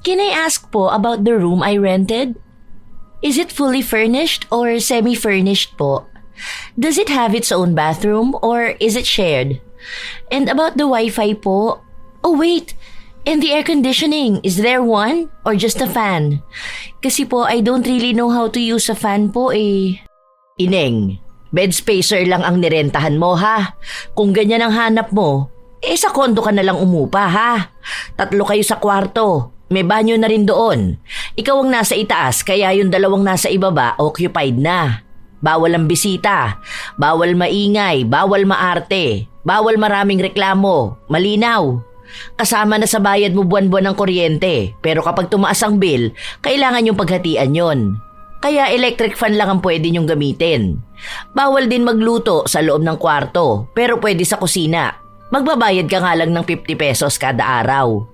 Can I ask po about the room I rented? Is it fully furnished or semi-furnished po? Does it have its own bathroom or is it shared? And about the Wi-Fi po? Oh wait, and the air conditioning, is there one or just a fan? Kasi po I don't really know how to use a fan po eh. Ineng, bed spacer lang ang nirentahan mo ha. Kung ganyan ang hanap mo, sa kondo ka na lang umupa ha. 3 kayo sa kwarto. May banyo na rin doon. Ikaw ang nasa itaas kaya yung 2 nasa ibaba occupied na. Bawal ang bisita, bawal maingay, bawal maarte, bawal maraming reklamo, malinaw. Kasama na sa bayad mo buwan-buwan ng kuryente pero kapag tumaas ang bill, kailangan yung paghatian yon. Kaya electric fan lang ang pwede nyong gamitin. Bawal din magluto sa loob ng kwarto pero pwede sa kusina. Magbabayad ka nga lang ng 50 pesos kada araw.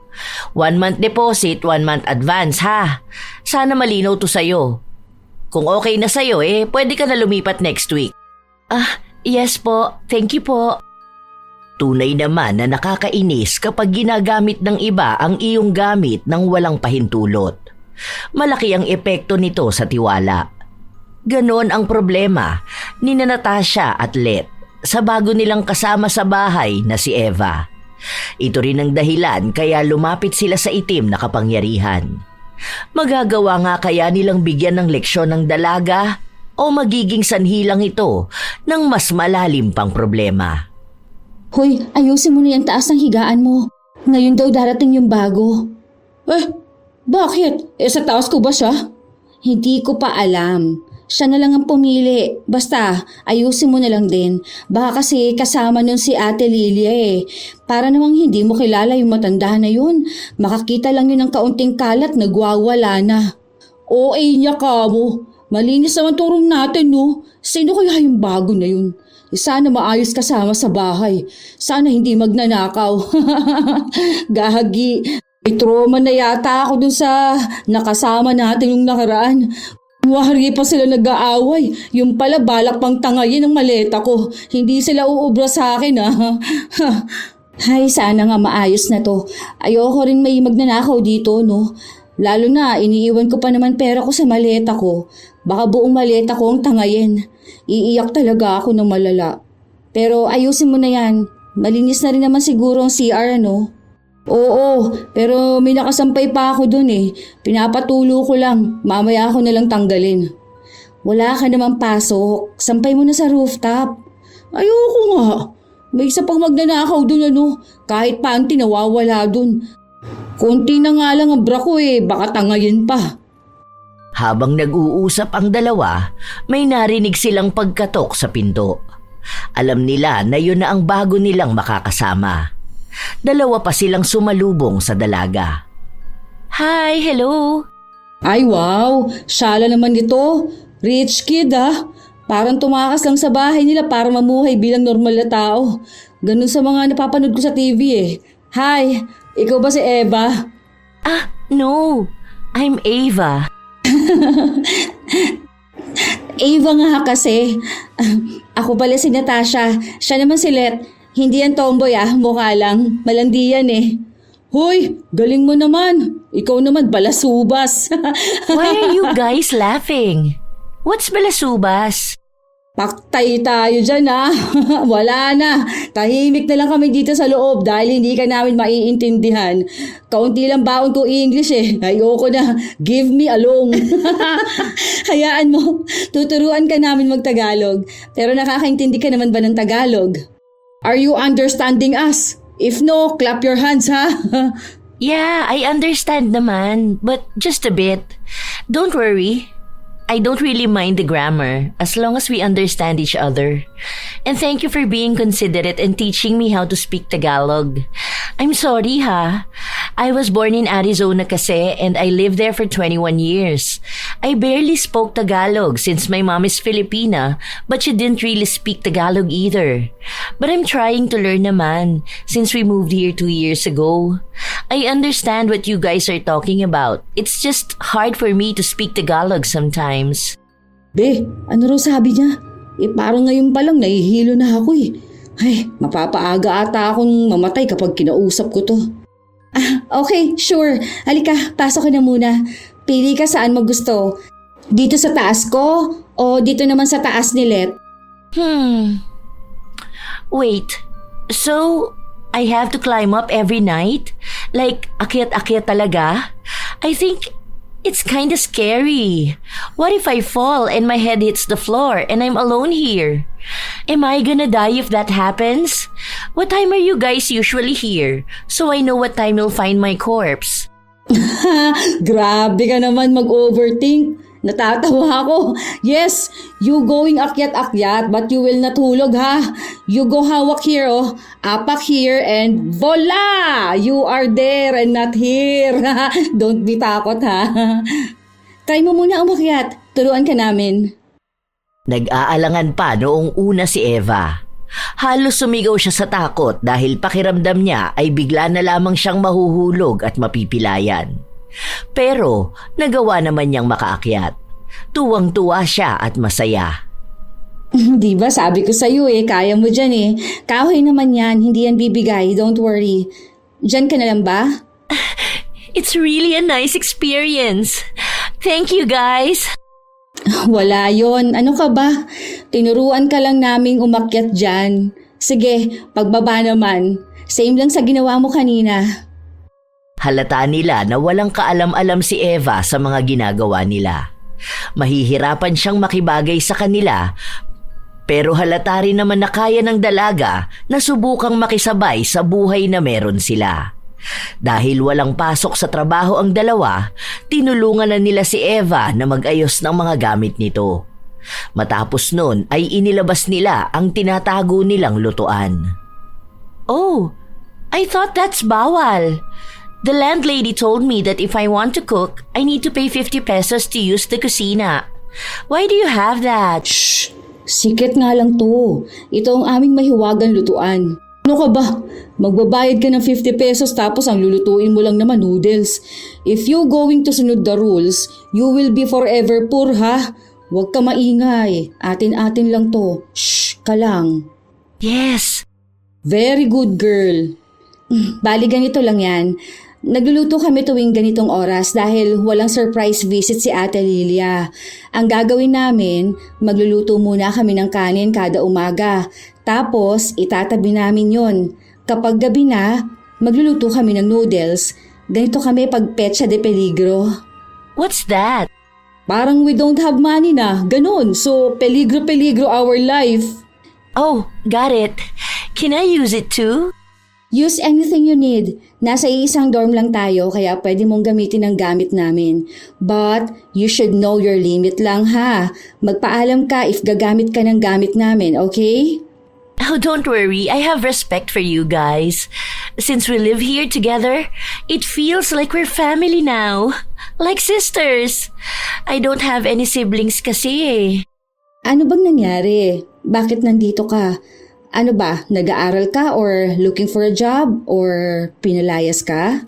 1 month deposit, 1 month advance ha. Sana malinaw to sa'yo. Kung okay na sa'yo pwede ka na lumipat next week. Yes po. Thank you po. Tunay naman na nakakainis kapag ginagamit ng iba ang iyong gamit ng walang pahintulot. Malaki ang epekto nito sa tiwala. Ganon ang problema ni Natasha at Let sa bago nilang kasama sa bahay na si Eva. Ito rin ang dahilan kaya lumapit sila sa itim na kapangyarihan. Magagawa nga kaya nilang bigyan ng leksyon ng dalaga o magiging sanhi lang ito ng mas malalim pang problema. Hoy, ayusin mo na yung taas ng higaan mo. Ngayon daw darating yung bago. Bakit? Sa taas ko ba siya? Hindi ko pa alam. Siya na lang ang pumili. Basta, ayusin mo na lang din. Baka kasi kasama nun si Ate Lilia Para namang hindi mo kilala yung matanda na yun. Makakita lang yun ng kaunting kalat, nagwawala na. Niya ka mo. Malinis naman tong room natin, no? Sino kaya yung bago na yun? Sana maayos kasama sa bahay. Sana hindi magnanakaw. Gahagi. May trauma na yata ako dun sa nakasama natin yung nakaraan. Wari pa sila nag-aaway. Yung pala balak pang tangayin ang maleta ko. Hindi sila uubra sa akin Hay, sana nga maayos na to. Ayoko rin may magnanakaw dito, no? Lalo na iniiwan ko pa naman pera ko sa maleta ko. Baka buong maleta ko ang tangayin. Iiyak talaga ako ng malala. Pero ayusin mo na yan. Malinis na rin naman siguro ang CR, no? Oo, pero may nakasampay pa ako dun Pinapatulo ko lang, mamaya ako nalang tanggalin. Wala ka namang pasok, sampay mo na sa rooftop. Ayoko nga, may isa pang magnanakaw dun kahit panty nawawala dun. Konti na nga lang ang bra ko baka tangayin pa. Habang nag-uusap ang dalawa, may narinig silang pagkatok sa pinto. Alam nila na yun na ang bago nilang makakasama. 2 pa silang sumalubong sa dalaga. Hi, hello. Ay wow, syala naman ito. Rich kid Parang tumakas lang sa bahay nila para mamuhay bilang normal na tao. Ganun sa mga napapanood ko sa TV Hi, ikaw ba si Eva? No. I'm Ava. Ava nga kasi. Ako pala si Natasha. Siya naman si Let. Hindi yan tomboy mukha lang. Malandi yan Hoy, galing mo naman. Ikaw naman balasubas. Why are you guys laughing? What's balasubas? Paktay tayo dyan Wala na. Tahimik na lang kami dito sa loob dahil hindi ka namin maiintindihan. Kaunti lang baon ko English Ayoko na. Give me a long. Hayaan mo. Tuturuan ka namin mag-Tagalog. Pero nakakaintindi ka naman ba ng Tagalog? Are you understanding us? If no, clap your hands Yeah, I understand naman, but just a bit. Don't worry. I don't really mind the grammar as long as we understand each other. And thank you for being considerate and teaching me how to speak Tagalog. I'm sorry I was born in Arizona kasi and I lived there for 21 years. I barely spoke Tagalog since my mom is Filipina, but she didn't really speak Tagalog either. But I'm trying to learn naman since we moved here 2 years ago. I understand what you guys are talking about. It's just hard for me to speak Tagalog sometimes. Be, ano raw sabi niya? Parang ngayon pa lang nahihilo na ako Ay, mapapaaga ata akong mamatay kapag kinausap ko to. Okay, sure. Halika, pasok ka na muna. Pili ka saan mo gusto. Dito sa taas ko o dito naman sa taas ni Let? Wait, so I have to climb up every night? Like, akyat-akyat talaga? I think it's kinda scary. What if I fall and my head hits the floor and I'm alone here? Am I gonna die if that happens? What time are you guys usually here? So I know what time you'll find my corpse. Grabe ka naman mag-overthink. Natatawa ako. Yes, you going akyat-akyat but you will not hulog ha. You go hawak here oh. Apak here and voila! You are there and not here. Don't be takot ha. Try mo muna umakyat. Turuan ka namin. Nag-aalangan pa noong una si Eva. Halos sumigaw siya sa takot dahil pakiramdam niya ay bigla na lamang siyang mahuhulog at mapipilayan. Pero nagawa naman niyang makaakyat. Tuwang-tuwa siya at masaya. Di ba sabi ko sa'yo kaya mo dyan Kahoy naman yan, hindi yan bibigay, don't worry. Dyan ka na lang ba? It's really a nice experience. Thank you guys. Wala yon. Ano ka ba? Tinuruan ka lang naming umakyat dyan. Sige, pagbaba naman. Same lang sa ginawa mo kanina. Halata nila na walang kaalam-alam si Eva sa mga ginagawa nila. Mahihirapan siyang makibagay sa kanila, pero halata rin naman na kaya ng dalaga na subukang makisabay sa buhay na meron sila. Dahil walang pasok sa trabaho ang dalawa, tinulungan na nila si Eva na mag-ayos ng mga gamit nito. Matapos nun ay inilabas nila ang tinatago nilang lutuan. Oh, I thought that's bawal. The landlady told me that if I want to cook, I need to pay 50 pesos to use the kusina. Why do you have that? Shh! Secret nga lang to. Ito ang aming mahiwagang lutuan. Ano ka ba? Magbabayad ka ng 50 pesos tapos ang lulutuin mo lang naman noodles. If you going to sunod the rules, you will be forever poor ha. Huwag ka maingay. Atin-atin lang to. Shh! Ka lang. Yes. Very good girl. Bali ganito lang yan. Nagluluto kami tuwing ganitong oras dahil walang surprise visit si Ate Lilia. Ang gagawin namin, magluluto muna kami ng kanin kada umaga. Tapos, itatabi namin yon. Kapag gabi na, magluluto kami ng noodles. Ganito kami pag petsa de peligro. What's that? Parang we don't have money na, ganun. So, peligro-peligro our life. Oh, got it. Can I use it too? Use anything you need. Nasa iisang dorm lang tayo kaya pwede mong gamitin ang gamit namin. But you should know your limit lang ha. Magpaalam ka if gagamit ka ng gamit namin, okay? Oh, don't worry. I have respect for you guys. Since we live here together, it feels like we're family now. Like sisters. I don't have any siblings kasi Ano bang nangyari? Bakit nandito ka? Ano ba, nag-aaral ka or looking for a job or pinalayas ka?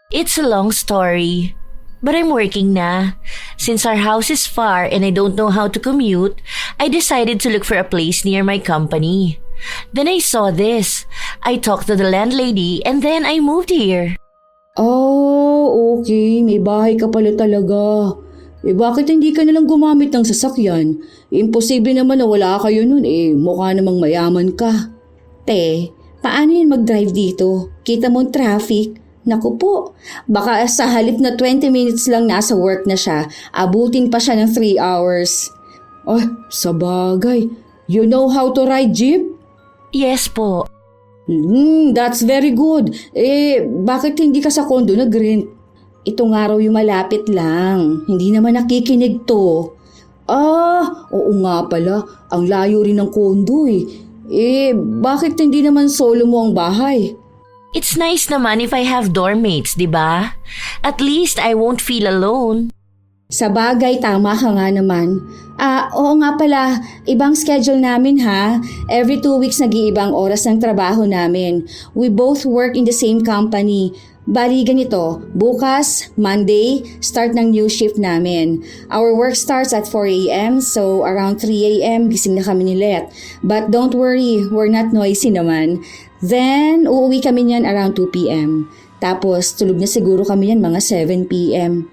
It's a long story. But I'm working na. Since our house is far and I don't know how to commute, I decided to look for a place near my company. Then I saw this. I talked to the landlady and then I moved here. Oh, okay. May bahay ka pala talaga. Bakit hindi ka nalang gumamit ng sasakyan? Imposible naman na wala kayo nun mukha namang mayaman ka. Te, paano yun mag-drive dito? Kita mo traffic? Naku po, baka sa halip na 20 minutes lang nasa work na siya, abutin pa siya ng 3 hours. Ay, sabagay. You know how to ride jeep? Yes po. That's very good. Bakit hindi ka sa condo nag-rent? Itong araw yung malapit lang. Hindi naman nakikinig to. Oo nga pala. Ang layo rin ng kondo bakit hindi naman solo mo ang bahay? It's nice naman if I have dorm mates, di ba? At least I won't feel alone. Sa bagay, tama ka nga naman. Oo nga pala, ibang schedule namin ha. Every 2 weeks nag-iibang oras ng trabaho namin. We both work in the same company. Bali ganito, bukas, Monday, start ng new shift namin. Our work starts at 4 a.m. so around 3 a.m. gising na kami ni Let. But don't worry, we're not noisy naman. Then, uuwi kami niyan around 2 p.m. Tapos tulog na siguro kami yan mga 7 p.m.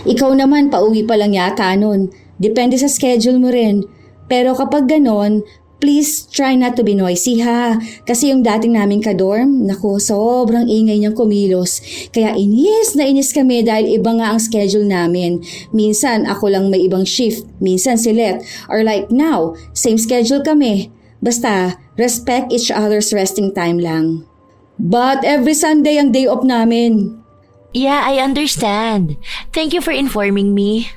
Ikaw naman, pauwi pa lang yata nun. Depende sa schedule mo rin. Pero kapag ganon, please try not to be noisy ha. Kasi yung dating naming kadorm, naku, sobrang ingay niyang kumilos. Kaya inis na inis kami dahil iba nga ang schedule namin. Minsan ako lang may ibang shift, minsan si Let. Or like now, same schedule kami. Basta, respect each other's resting time lang. But every Sunday ang day off namin. Yeah, I understand. Thank you for informing me.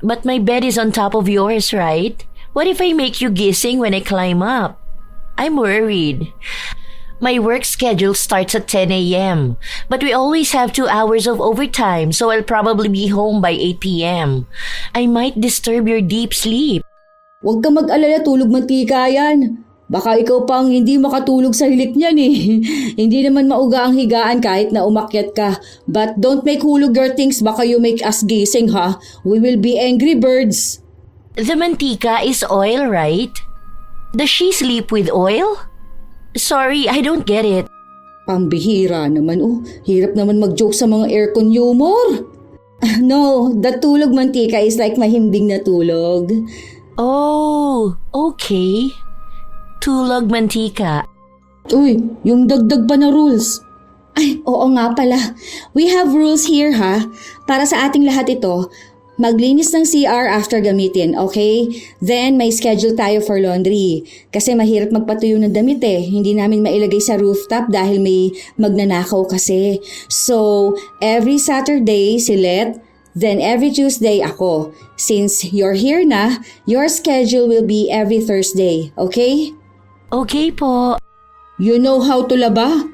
But my bed is on top of yours, right? What if I make you gising when I climb up? I'm worried. My work schedule starts at 10 a.m. But we always have 2 hours of overtime, so I'll probably be home by 8 p.m. I might disturb your deep sleep. Huwag ka mag-alala, tulog mantika yan. Baka ikaw pang hindi makatulog sa hilik niyan eh. Hindi naman mauga ang higaan kahit na umakyat ka. But don't make hulog your things, baka you make us gising ha. We will be angry birds. The mantika is oil, right? Does she sleep with oil? Sorry, I don't get it. Pambihira naman oh. Hirap naman mag-joke sa mga aircon humor. No, the tulog mantika is like mahimbing na tulog. Oh, okay. Tulog mantika. Uy, yung dagdag pa na rules. Ay, oo nga pala. We have rules here ha. Para sa ating lahat ito, maglinis ng CR after gamitin, okay? Then may schedule tayo for laundry. Kasi mahirap magpatuyo ng damit eh. Hindi namin mailagay sa rooftop dahil may magnanakaw kasi. So, every Saturday si Let, then every Tuesday ako. Since you're here na, your schedule will be every Thursday, okay? Okay po. You know how to laba?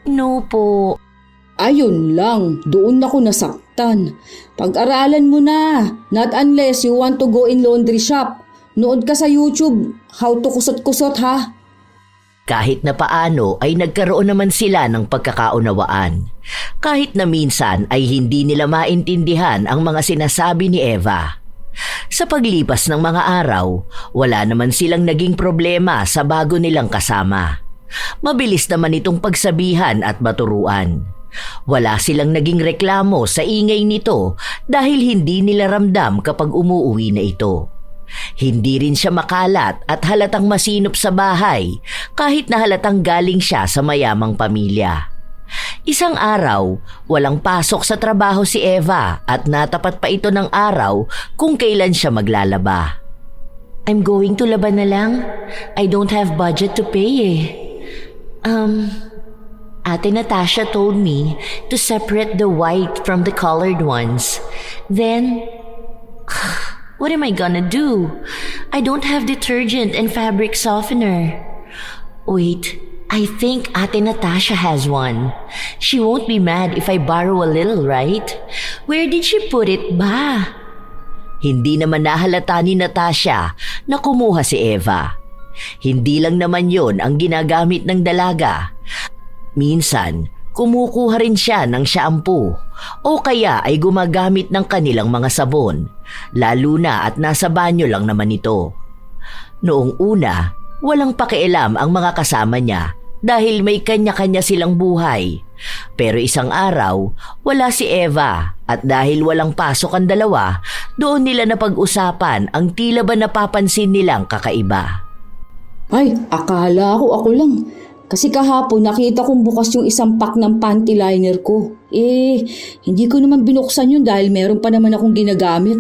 No po. Ayun lang, doon ako nasaktan. Pag-aralan mo na, not unless you want to go in laundry shop. Nood ka sa YouTube, how to kusot-kusot ha. Kahit na paano ay nagkaroon naman sila ng pagkakaunawaan. Kahit na minsan ay hindi nila maintindihan ang mga sinasabi ni Eva. Sa paglipas ng mga araw, wala naman silang naging problema sa bago nilang kasama. Mabilis naman itong pagsabihan at maturuan. Wala silang naging reklamo sa ingay nito dahil hindi nila ramdam kapag umuuwi na ito. Hindi rin siya makalat at halatang masinop sa bahay kahit na halatang galing siya sa mayamang pamilya. Isang araw, walang pasok sa trabaho si Eva at natapat pa ito ng araw kung kailan siya maglalaba. I'm going to laba na lang. I don't have budget to pay eh. Ate Natasha told me to separate the white from the colored ones. Then, what am I gonna do? I don't have detergent and fabric softener. Wait, I think Ate Natasha has one. She won't be mad if I borrow a little, right? Where did she put it ba? Hindi naman nahalata ni Natasha na kumuha si Eva. Hindi lang naman yon ang ginagamit ng dalaga. Minsan, kumukuha rin siya ng shampoo o kaya ay gumagamit ng kanilang mga sabon, lalo na at nasa banyo lang naman ito. Noong una, walang pakialam ang mga kasama niya dahil may kanya-kanya silang buhay. Pero isang araw, wala si Eva at dahil walang pasok ang dalawa, doon nila napag-usapan ang tila ba napapansin nilang kakaiba. Ay, akala ko ako lang. Kasi kahapon nakita kong bukas yung isang pack ng panty liner ko. Hindi ko naman binuksan yun dahil meron pa naman akong ginagamit.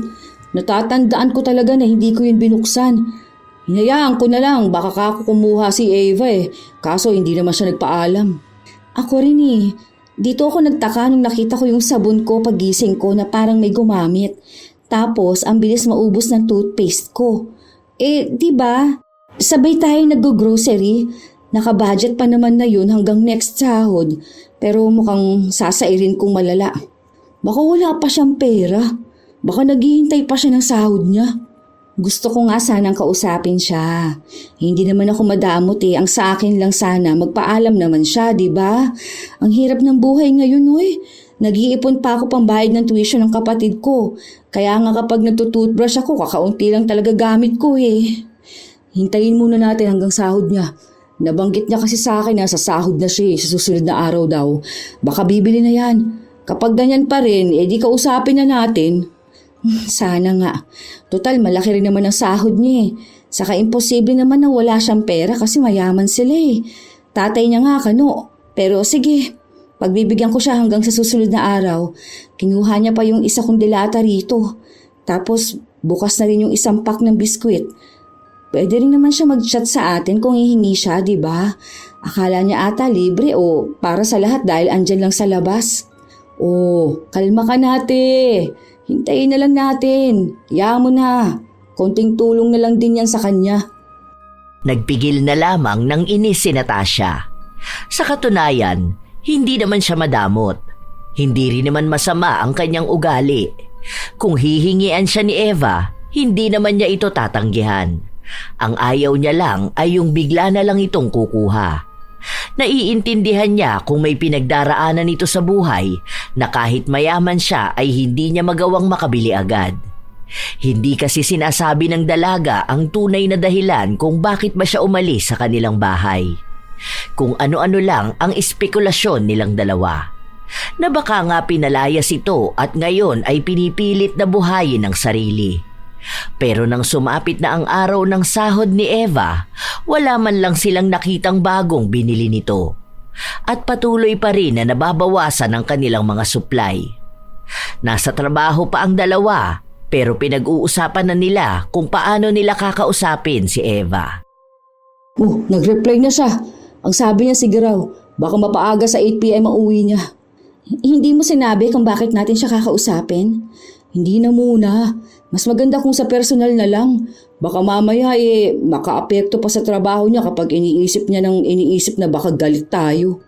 Natatandaan ko talaga na hindi ko yun binuksan. Hinayaan ko na lang, baka kako kumuha si Eva eh. Kaso hindi naman siya nagpaalam. Ako rin eh. Dito ako nagtaka nung nakita ko yung sabon ko pagising ko na parang may gumamit. Tapos ang bilis maubos ng toothpaste ko. Diba? Sabay tayo nag-grocery. Naka-budget pa naman na yun hanggang next sahod. Pero mukhang sasairin kong malala. Baka wala pa siyang pera. Baka naghihintay pa siya ng sahod niya. Gusto ko nga sanang kausapin siya. Hindi naman ako madamot eh. Ang sa akin lang sana, magpaalam naman siya, di ba? Ang hirap ng buhay ngayon, oy. Nag-iipon pa ako pambayad ng tuition ng kapatid ko. Kaya nga kapag nagtututbrush ako, kakaunti lang talaga gamit ko eh. Hintayin muna natin hanggang sahod niya. Nabanggit niya kasi sa akin na sa sahod na siya sa susunod na araw daw. Baka bibili na yan. Kapag ganyan pa rin, di kausapin na natin. Sana nga. Total, malaki rin naman ang sahod niya eh. Saka imposible naman na wala siyang pera kasi mayaman sila eh. Tatay niya nga kano. Pero sige, pagbibigyan ko siya hanggang sa susunod na araw. Kinuha niya pa yung isa kong dilata rito. Tapos bukas na rin yung isang pack ng biskwit. Pwede rin naman siya mag-chat sa atin kung hihingi siya, di ba? Akala niya ata libre o para sa lahat dahil andyan lang sa labas. Oh, kalma ka nate. Hintayin na lang natin. Hayaan mo na. Konting tulong na lang din yan sa kanya. Nagpigil na lamang ng inis si Natasha. Sa katunayan, hindi naman siya madamot. Hindi rin naman masama ang kanyang ugali. Kung hihingian siya ni Eva, hindi naman niya ito tatanggihan. Ang ayaw niya lang ay yung bigla na lang itong kukuha. Naiintindihan niya kung may pinagdaraanan ito sa buhay na kahit mayaman siya ay hindi niya magawang makabili agad. Hindi kasi sinasabi ng dalaga ang tunay na dahilan kung bakit ba siya umalis sa kanilang bahay. Kung ano-ano lang ang espekulasyon nilang dalawa. Na baka nga pinalayas ito at ngayon ay pinipilit na buhayin ang sarili. Pero nang sumapit na ang araw ng sahod ni Eva, wala man lang silang nakitang bagong binili nito. At patuloy pa rin na nababawasan ang kanilang mga supply. Nasa trabaho pa ang dalawa, pero pinag-uusapan na nila kung paano nila kakausapin si Eva. Oh, nag-reply na siya. Ang sabi niya sige raw, baka mapaaga sa 8 p.m. ang uwi niya. Hindi mo sinabi kung bakit natin siya kakausapin? Hindi na muna. Mas maganda kung sa personal na lang. Baka mamaya makaapekto pa sa trabaho niya kapag iniisip na baka galit tayo.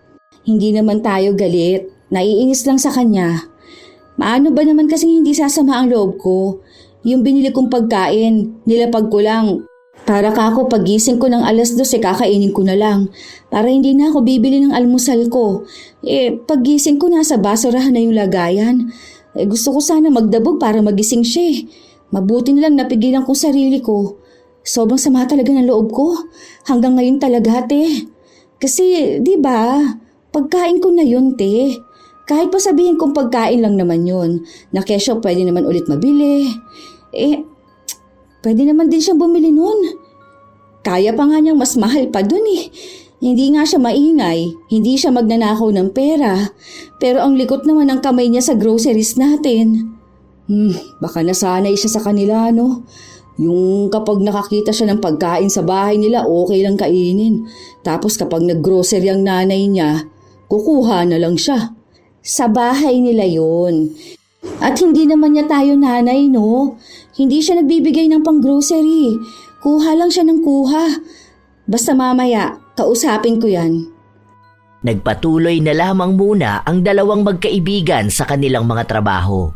Hindi naman tayo galit. Naiinis lang sa kanya. Maano ba naman kasing hindi sasama ang loob ko? Yung binili kong pagkain, nilapag ko lang. Para kako pagising ko ng 2:00 kakainin ko na lang. Para hindi na ako bibili ng almusal ko. Pagising ko nasa basurahan na yung lagayan. Gusto ko sana magdabog para magising siya. Mabuti na lang napigilan ko sarili ko. Sobrang sama talaga ng loob ko. Hanggang ngayon talaga, te. Kasi, di ba, pagkain ko na yun, te. Kahit pa sabihin kong pagkain lang naman yun, na kesyo pwede naman ulit mabili. Pwede naman din siyang bumili nun. Kaya pa nga niyang mas mahal pa dun eh. Hindi nga siya maingay, hindi siya magnanakaw ng pera. Pero ang likot naman ng kamay niya sa groceries natin. Baka nasanay siya sa kanila, no? Yung kapag nakakita siya ng pagkain sa bahay nila, okay lang kainin. Tapos kapag naggrocery ang nanay niya, kukuha na lang siya. Sa bahay nila yun. At hindi naman niya tayo nanay, no? Hindi siya nagbibigay ng pang-grocery. Kuha lang siya ng kuha. Basta mamaya, kausapin ko yan. Nagpatuloy na lamang muna ang dalawang magkaibigan sa kanilang mga trabaho.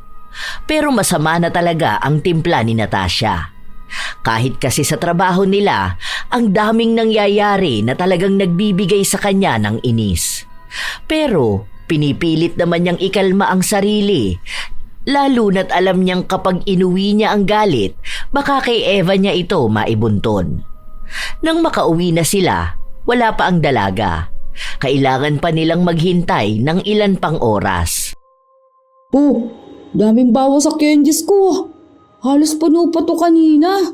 Pero masama na talaga ang timpla ni Natasha. Kahit kasi sa trabaho nila, ang daming nangyayari na talagang nagbibigay sa kanya ng inis. Pero pinipilit naman niyang ikalma ang sarili. Lalo na't alam niyang kapag inuwi niya ang galit, baka kay Eva niya ito maibunton. Nang makauwi na sila, wala pa ang dalaga. Kailangan pa nilang maghintay ng ilan pang oras. Daming bawas sa candies ko. Halos puno pa to kanina.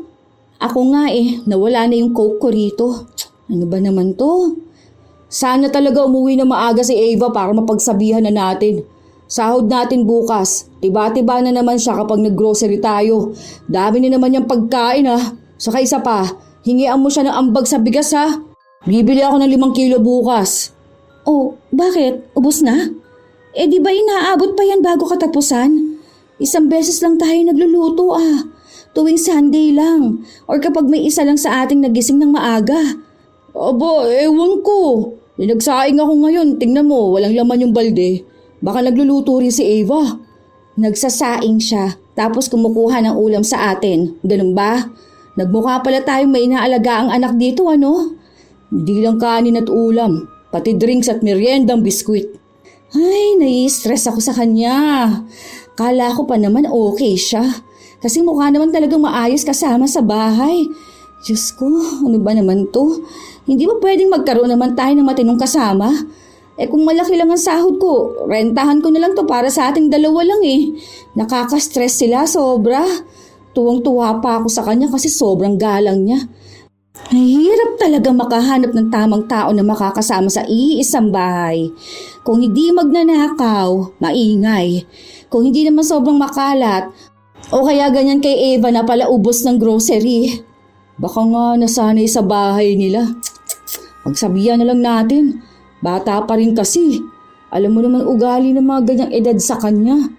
Ako nga nawala na yung coke ko rito. Ano ba naman to? Sana talaga umuwi na maaga si Eva para mapagsabihan na natin. Sahod natin bukas. Tiba-tiba na naman siya kapag naggrocery tayo. Dami na naman yung pagkain Saka isa pa, hingian mo siya ng ambag sa bigas Bibili ako ng 5 kilo bukas. Oh, bakit? Ubus na? Di ba inaabot pa yan bago katapusan? Isang beses lang tayo nagluluto Tuwing Sunday lang. Or kapag may isa lang sa ating nagising ng maaga. Aba, ewan ko. Nagsaing ako ngayon. Tingnan mo, walang laman yung balde. Baka nagluluto rin si Eva. Nagsasaing siya. Tapos kumukuha ng ulam sa atin. Ganun ba? Nagmukha pala tayong may inaalaga ang anak dito, ano? Hindi lang kanin at ulam. Pati drinks at meriendang biskwit. Ay, nai-stress ako sa kanya. Kala ko pa naman okay siya. Kasi mukha naman talagang maayos kasama sa bahay. Diyos ko, ano ba naman to? Hindi ba pwedeng magkaroon naman tayo ng matinong kasama? Kung malaki lang ang sahod ko, rentahan ko na lang to para sa ating dalawa lang eh. Nakaka-stress sila sobra. Tuwang-tuwa pa ako sa kanya kasi sobrang galang niya. Mahirap talaga makahanap ng tamang tao na makakasama sa iisang bahay. Kung hindi magnanakaw, maingay. Kung hindi naman sobrang makalat, o kaya ganyan kay Eva na pala ubos ng grocery. Baka nga nasanay sa bahay nila. Magsabihan na lang natin. Bata pa rin kasi. Alam mo naman ugali ng mga ganyang edad sa kanya.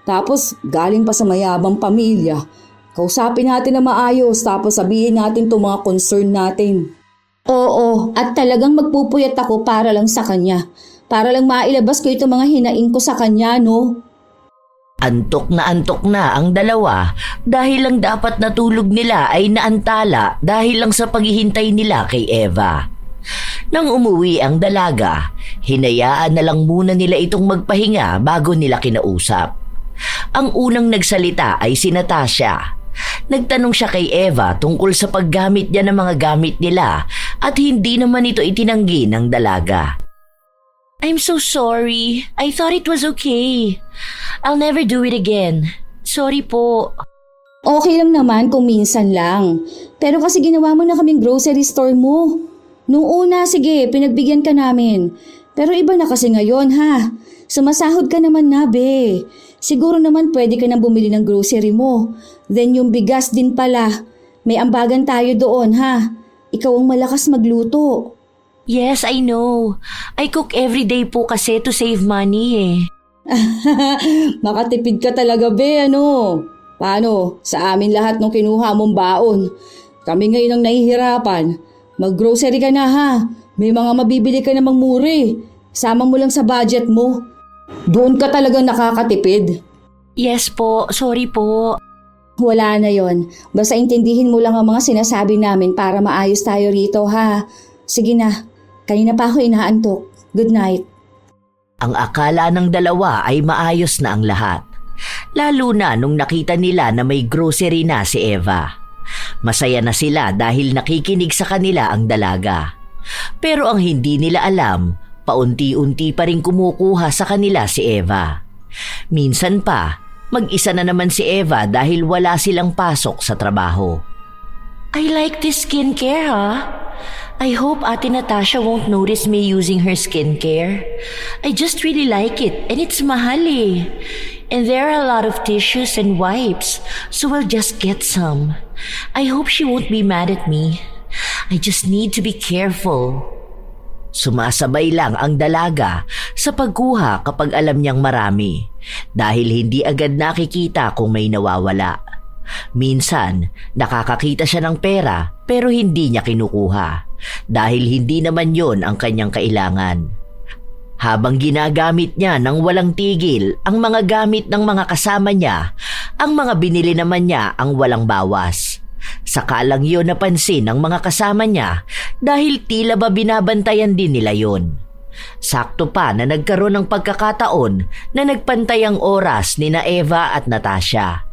Tapos galing pa sa mayabang pamilya. Kausapin natin na maayos tapos sabihin natin itong mga concern natin. Oo, at talagang magpupuyat ako para lang sa kanya. Para lang mailabas ko itong mga hinaing ko sa kanya, no? Antok na ang dalawa dahil lang dapat natulog nila ay naantala dahil lang sa paghihintay nila kay Eva. Nang umuwi ang dalaga, hinayaan na lang muna nila itong magpahinga bago nila kinausap. Ang unang nagsalita ay si Natasha. Nagtanong siya kay Eva tungkol sa paggamit niya ng mga gamit nila at hindi naman ito itinanggi ng dalaga. I'm so sorry. I thought it was okay. I'll never do it again. Sorry po. Okay lang naman kung minsan lang. Pero kasi ginawa mo na kaming grocery store mo. Nung una, sige, pinagbigyan ka namin. Pero iba na kasi ngayon, ha? Sumasahod ka naman na, be. Siguro naman pwede ka nang bumili ng grocery mo. Then yung bigas din pala. May ambagan tayo doon, ha? Ikaw ang malakas magluto. Yes, I know. I cook every day po kasi to save money eh. Makatipid ka talaga, be, ano? Paano? Sa amin lahat nung kinuha mong baon. Kami ngayon ang nahihirapan. Mag-grocery ka na, ha? May mga mabibili ka namang muri. Sama mo lang sa budget mo. Doon ka talagang nakakatipid. Yes po, sorry po. Wala na yon. Basta intindihin mo lang ang mga sinasabi namin para maayos tayo rito, ha? Sige na. Kanina pa ako inaantok. Good night. Ang akala ng dalawa ay maayos na ang lahat. Lalo na nung nakita nila na may grocery na si Eva. Masaya na sila dahil nakikinig sa kanila ang dalaga. Pero ang hindi nila alam, paunti-unti pa rin kumukuha sa kanila si Eva. Minsan pa, mag-isa na naman si Eva dahil wala silang pasok sa trabaho. I like this skincare, ha? I hope Ate Natasha won't notice me using her skincare. I just really like it and it's mahal eh. And there are a lot of tissues and wipes, so I'll just get some. I hope she won't be mad at me. I just need to be careful. Sumasabay lang ang dalaga sa pagkuha kapag alam niyang marami dahil hindi agad nakikita kung may nawawala. Minsan, nakakakita siya ng pera pero hindi niya kinukuha dahil hindi naman yon ang kanyang kailangan. Habang ginagamit niya ng walang tigil ang mga gamit ng mga kasama niya, ang mga binili naman niya ang walang bawas. Saka lang yun napansin ng mga kasama niya dahil tila ba binabantayan din nila yon. Sakto pa na nagkaroon ng pagkakataon na nagpantay ang oras ni na Eva at Natasha.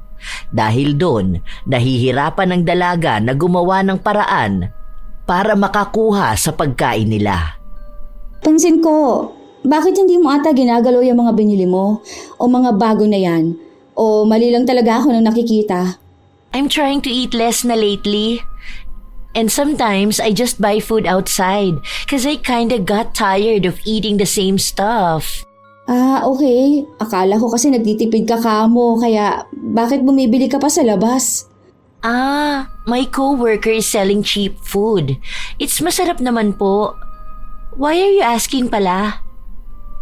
Dahil doon, nahihirapan ng dalaga na gumawa ng paraan para makakuha sa pagkain nila. Pansin ko, bakit hindi mo ata ginagalaw yung mga binili mo? O mga bago na yan? O mali lang talaga ako nang nakikita? I'm trying to eat less na lately. And sometimes I just buy food outside because I kinda got tired of eating the same stuff. Ah, okay. Akala ko kasi nagtitipid ka kamo, kaya bakit bumibili ka pa sa labas? Ah, my coworker is selling cheap food. It's masarap naman po. Why are you asking pala?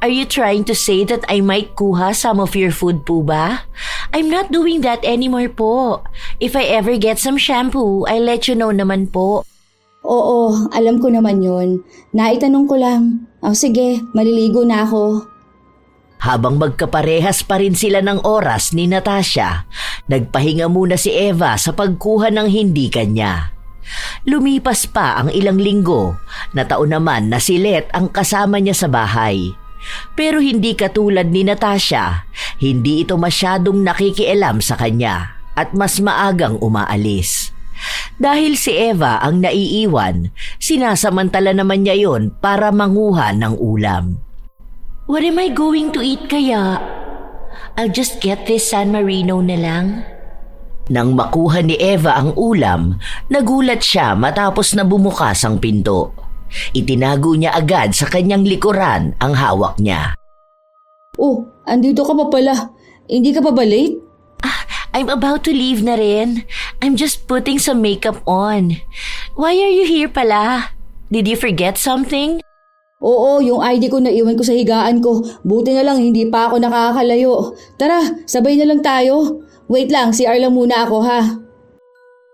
Are you trying to say that I might kuha some of your food po ba? I'm not doing that anymore po. If I ever get some shampoo, I'll let you know naman po. Oo, alam ko naman yun. Naitanong ko lang. Sige, maliligo na ako. Habang magkaparehas pa rin sila ng oras ni Natasha, nagpahinga muna si Eva sa pagkuha ng hindi kanya. Lumipas pa ang ilang linggo, nataon naman na si Let ang kasama niya sa bahay. Pero hindi katulad ni Natasha, hindi ito masyadong nakikialam sa kanya at mas maagang umaalis. Dahil si Eva ang naiiwan, sinasamantala naman niya yon para manguha ng ulam. What am I going to eat kaya? I'll just get this San Marino na lang. Nang makuha ni Eva ang ulam, nagulat siya matapos na bumukas ang pinto. Itinago niya agad sa kanyang likuran ang hawak niya. Oh, andito ka pa pala. Hindi ka pa ba late? I'm about to leave na rin. I'm just putting some makeup on. Why are you here pala? Did you forget something? Oo, yung ID ko naiwan ko sa higaan ko. Buti na lang hindi pa ako nakakalayo. Tara, sabay na lang tayo. Wait lang, CR lang muna ako ha.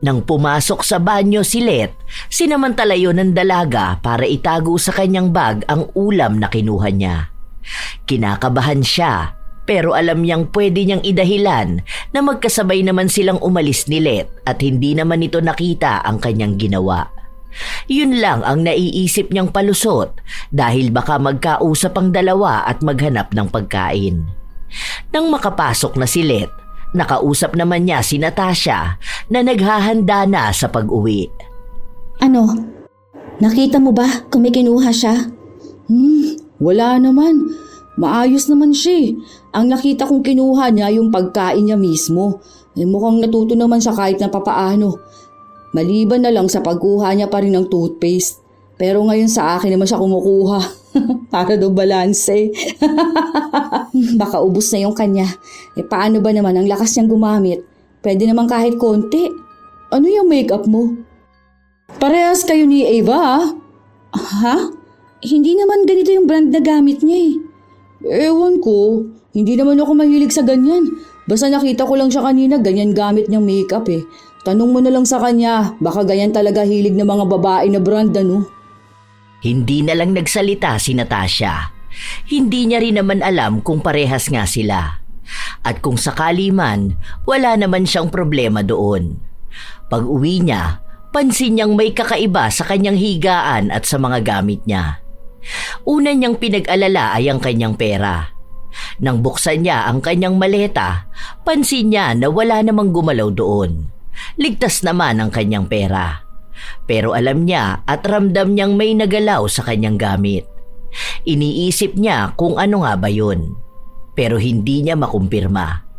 Nang pumasok sa banyo si Let, sinamantala yon ng dalaga para itago sa kanyang bag ang ulam na kinuha niya. Kinakabahan siya, pero alam niyang pwede niyang idahilan na magkasabay naman silang umalis ni Let at hindi naman ito nakita ang kanyang ginawa. Yun lang ang naiisip niyang palusot dahil baka magkausap ang dalawa at maghanap ng pagkain. Nang makapasok na si Let, nakausap naman niya si Natasha na naghahanda na sa pag-uwi. Ano? Nakita mo ba kung may kinuha siya? Wala naman. Maayos naman siya. Ang nakita kong kinuha niya yung pagkain niya mismo. Mukhang natuto naman siya kahit na papaano. Maliban na lang sa pagkuha niya pa rin ng toothpaste. Pero ngayon sa akin naman siya kumukuha. Para daw balanse. Baka ubos na yung kanya. Paano ba naman ang lakas niyang gumamit? Pwede naman kahit konti. Ano yung makeup mo? Parehas kayo ni Eva ah. Ha? Hindi naman ganito yung brand na gamit niya Ewan ko. Hindi naman ako mahilig sa ganyan. Basta nakita ko lang siya kanina ganyan gamit niyang makeup Tanong mo na lang sa kanya. Baka ganyan talaga hilig ng mga babae na brand ano. Hindi na lang nagsalita si Natasha. Hindi niya rin naman alam kung parehas nga sila. At kung sakali man, wala naman siyang problema doon. Pag uwi niya, pansin niyang may kakaiba sa kanyang higaan at sa mga gamit niya. Una niyang pinag-alala ay ang kanyang pera. Nang buksan niya ang kanyang maleta, pansin niya na wala namang gumalaw doon. Ligtas naman ang kanyang pera. Pero alam niya at ramdam niyang may nagalaw sa kanyang gamit. Iniisip niya kung ano nga ba yun. Pero hindi niya makumpirma.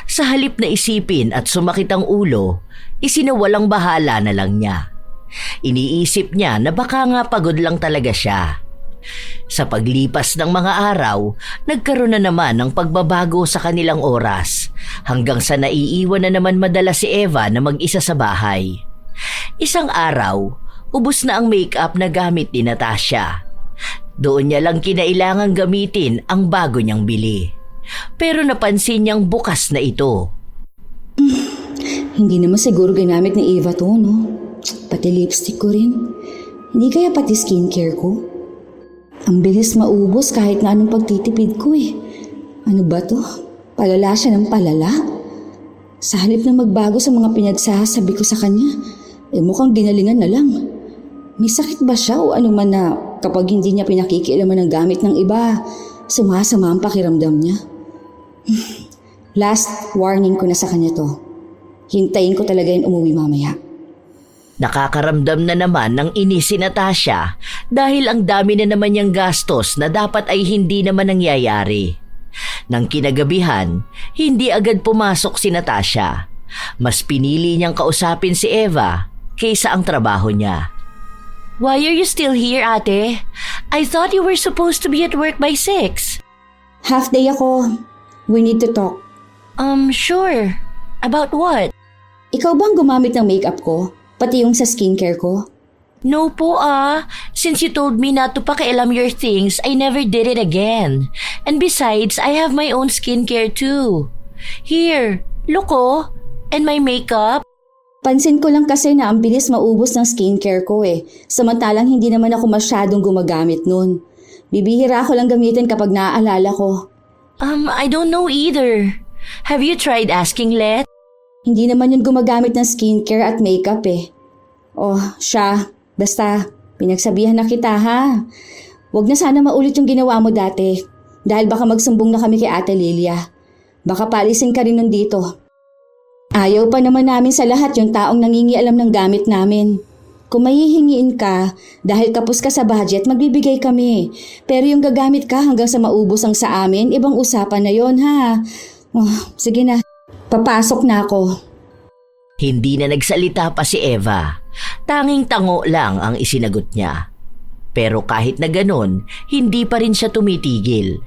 Sa halip na isipin at sumakit ang ulo, isinawalang bahala na lang niya. Iniisip niya na baka nga pagod lang talaga siya. Sa paglipas ng mga araw, nagkaroon na naman ng pagbabago sa kanilang oras hanggang sa naiiwan na naman madala si Eva na mag-isa sa bahay. Isang araw, ubos na ang makeup na gamit ni Natasha. Doon niya lang kinailangang gamitin ang bago niyang bili. Pero napansin niyang bukas na ito. Hindi naman siguro ginamit ni Eva to, no? Pati lipstick ko rin. Hindi kaya pati skincare ko? Ang bilis maubos kahit na anong pagtitipid ko Ano ba to? Palala siya ng palala? Sa halip na magbago sa mga pinagsasabi ko sa kanya, mukhang ginalingan na lang. May sakit ba siya o ano man na kapag hindi niya pinakikialaman ng gamit ng iba, sumasama ang pakiramdam niya? Last warning ko na sa kanya to. Hintayin ko talaga yung umuwi mamaya. Nakakaramdam na naman ng inis si Natasha dahil ang dami na naman niyang gastos na dapat ay hindi naman nangyayari. Nang kinagabihan, hindi agad pumasok si Natasha. Mas pinili niyang kausapin si Eva kaysa ang trabaho niya. Why are you still here, ate? I thought you were supposed to be at work by 6. Half day ako. We need to talk. Sure. About what? Ikaw bang gumamit ng makeup ko? Pati yung sa skincare ko? No po Since you told me not to pakialam your things, I never did it again. And besides, I have my own skincare too. Here, look and my makeup. Pansin ko lang kasi na ang bilis maubos ng skincare ko Samantalang hindi naman ako masyadong gumagamit nun. Bibihira ako lang gamitin kapag naaalala ko. I don't know either. Have you tried asking Let? Hindi naman yun gumagamit ng skincare at makeup Oh, siya. Basta, pinagsabihan na kita ha. Huwag na sana maulit yung ginawa mo dati. Dahil baka magsumbong na kami kay Ate Lilia. Baka palisin ka rin nun dito. Ayaw pa naman namin sa lahat yung taong nangingialam ng gamit namin. Kung mahihingiin ka, dahil kapos ka sa budget, magbibigay kami. Pero yung gagamit ka hanggang sa maubos ang sa amin, ibang usapan na yon ha. Oh, sige na, papasok na ako. Hindi na nagsalita pa si Eva. Tanging tango lang ang isinagot niya. Pero kahit na ganon, hindi pa rin siya tumitigil.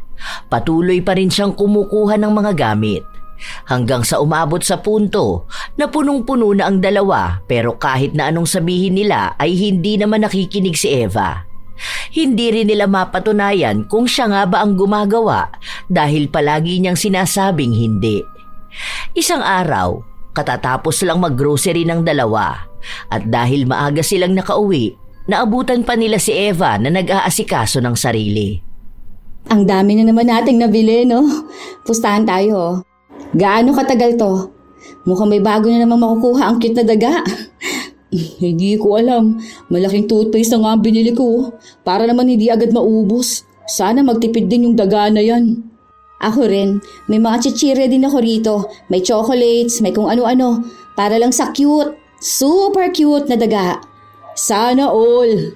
Patuloy pa rin siyang kumukuha ng mga gamit. Hanggang sa umabot sa punto na punong-puno na ang dalawa, pero kahit na anong sabihin nila ay hindi naman nakikinig si Eva. Hindi rin nila mapatunayan kung siya nga ba ang gumagawa dahil palagi niyang sinasabing hindi. Isang araw, katatapos lang maggrocery ng dalawa at dahil maaga silang nakauwi, naabutan pa nila si Eva na nag-aasikaso ng sarili. Ang dami na naman nating nabili, no? Pustahan tayo. Gaano katagal to? Mukhang may bago na naman makukuha ang cute na daga. Hindi ko alam. Malaking toothpaste na nga ang binili ko. Para naman hindi agad maubos. Sana magtipid din yung daga na yan. Ako rin. May mga chichirya din ako rito. May chocolates, may kung ano-ano. Para lang sa cute. Super cute na daga. Sana all.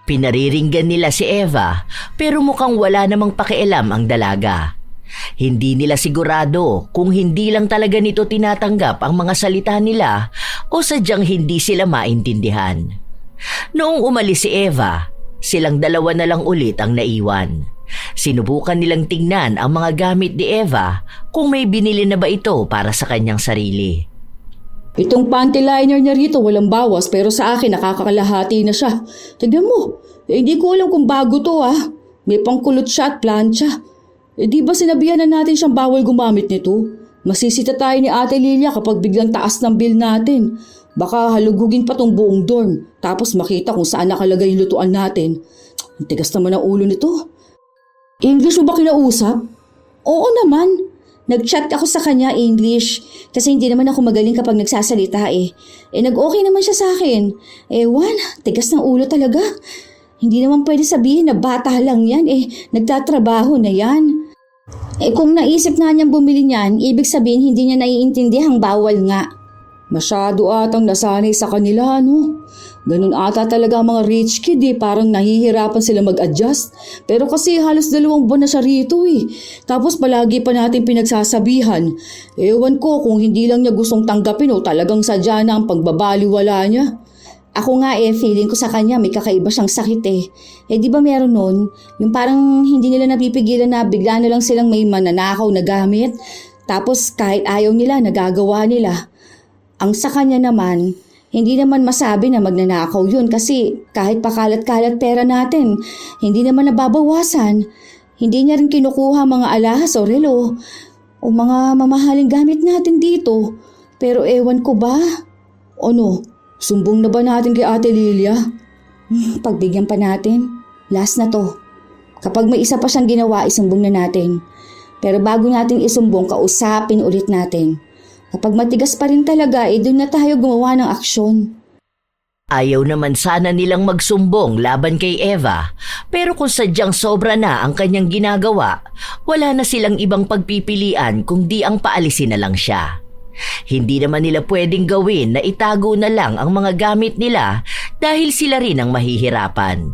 Pinariringgan nila si Eva pero mukhang wala namang pakialam ang dalaga. Hindi nila sigurado kung hindi lang talaga nito tinatanggap ang mga salita nila o sadyang hindi sila maintindihan. Noong umalis si Eva, silang dalawa na lang ulit ang naiwan. Sinubukan nilang tingnan ang mga gamit ni Eva kung may binili na ba ito para sa kanyang sarili. Itong panty liner niya rito walang bawas pero sa akin nakakakalahati na siya. Tignan mo, hindi ko alam kung bago to ah. May pangkulot siya at plancha. Di ba sinabihan na natin siyang bawal gumamit nito? Masisita tayo ni Ate Lilia kapag biglang taas ng bill natin. Baka halugugin pa tong buong dorm tapos makita kung saan nakalagay yung lutuan natin. Ang tigas naman ang ulo nito. English mo ba kinausap? Oo naman. Nag-chat ako sa kanya English kasi hindi naman ako magaling kapag nagsasalita eh. Nag-okay naman siya sa akin. Ewan, tigas ng ulo talaga. Hindi naman pwede sabihin na bata lang yan nagtatrabaho na yan. Kung naisip nga niyang bumili niyan, ibig sabihin hindi niya naiintindihang bawal nga. Masyado atang nasanay sa kanila, no? Ganun ata talaga ang mga rich kid parang nahihirapan sila mag-adjust. Pero kasi halos 2 buwan na siya rito Tapos palagi pa natin pinagsasabihan. Ewan ko kung hindi lang niya gustong tanggapin o talagang sadya na ang pagbabaliwala niya. Ako nga feeling ko sa kanya may kakaiba siyang sakit di ba meron nun? Yung parang hindi nila napipigilan na bigla na lang silang may mananakaw na gamit. Tapos kahit ayaw nila, nagagawa nila. Ang sa kanya naman, hindi naman masabi na magnanakaw yun kasi kahit pakalat-kalat pera natin, hindi naman nababawasan. Hindi niya rin kinukuha mga alahas o relo o mga mamahaling gamit natin dito. Pero ewan ko ba? Ano? Sumbong na ba natin kay Ate Lilia? Pagbigyan pa natin. Last na to. Kapag may isa pa siyang ginawa, isumbong na natin. Pero bago natin isumbong, kausapin ulit natin. Kapag matigas pa rin talaga, doon na tayo gumawa ng aksyon. Ayaw naman sana nilang magsumbong laban kay Eva, pero kung sadyang sobra na ang kanyang ginagawa, wala na silang ibang pagpipilian kung di ang paalisin na lang siya. Hindi naman nila pwedeng gawin na itago na lang ang mga gamit nila dahil sila rin ang mahihirapan.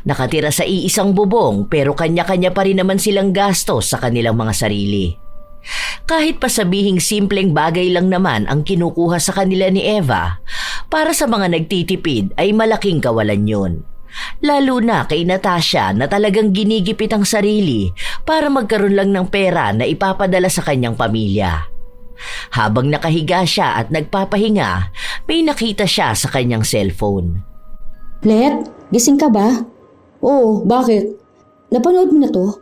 Nakatira sa iisang bubong pero kanya-kanya pa rin naman silang gastos sa kanilang mga sarili. Kahit pa sabihing simpleng bagay lang naman ang kinukuha sa kanila ni Eva, para sa mga nagtitipid ay malaking kawalan yun. Lalo na kay Natasha na talagang ginigipit ang sarili para magkaroon lang ng pera na ipapadala sa kanyang pamilya. Habang nakahiga siya at nagpapahinga, may nakita siya sa kanyang cellphone. Let, gising ka ba? Oo, bakit? Napanood mo na to?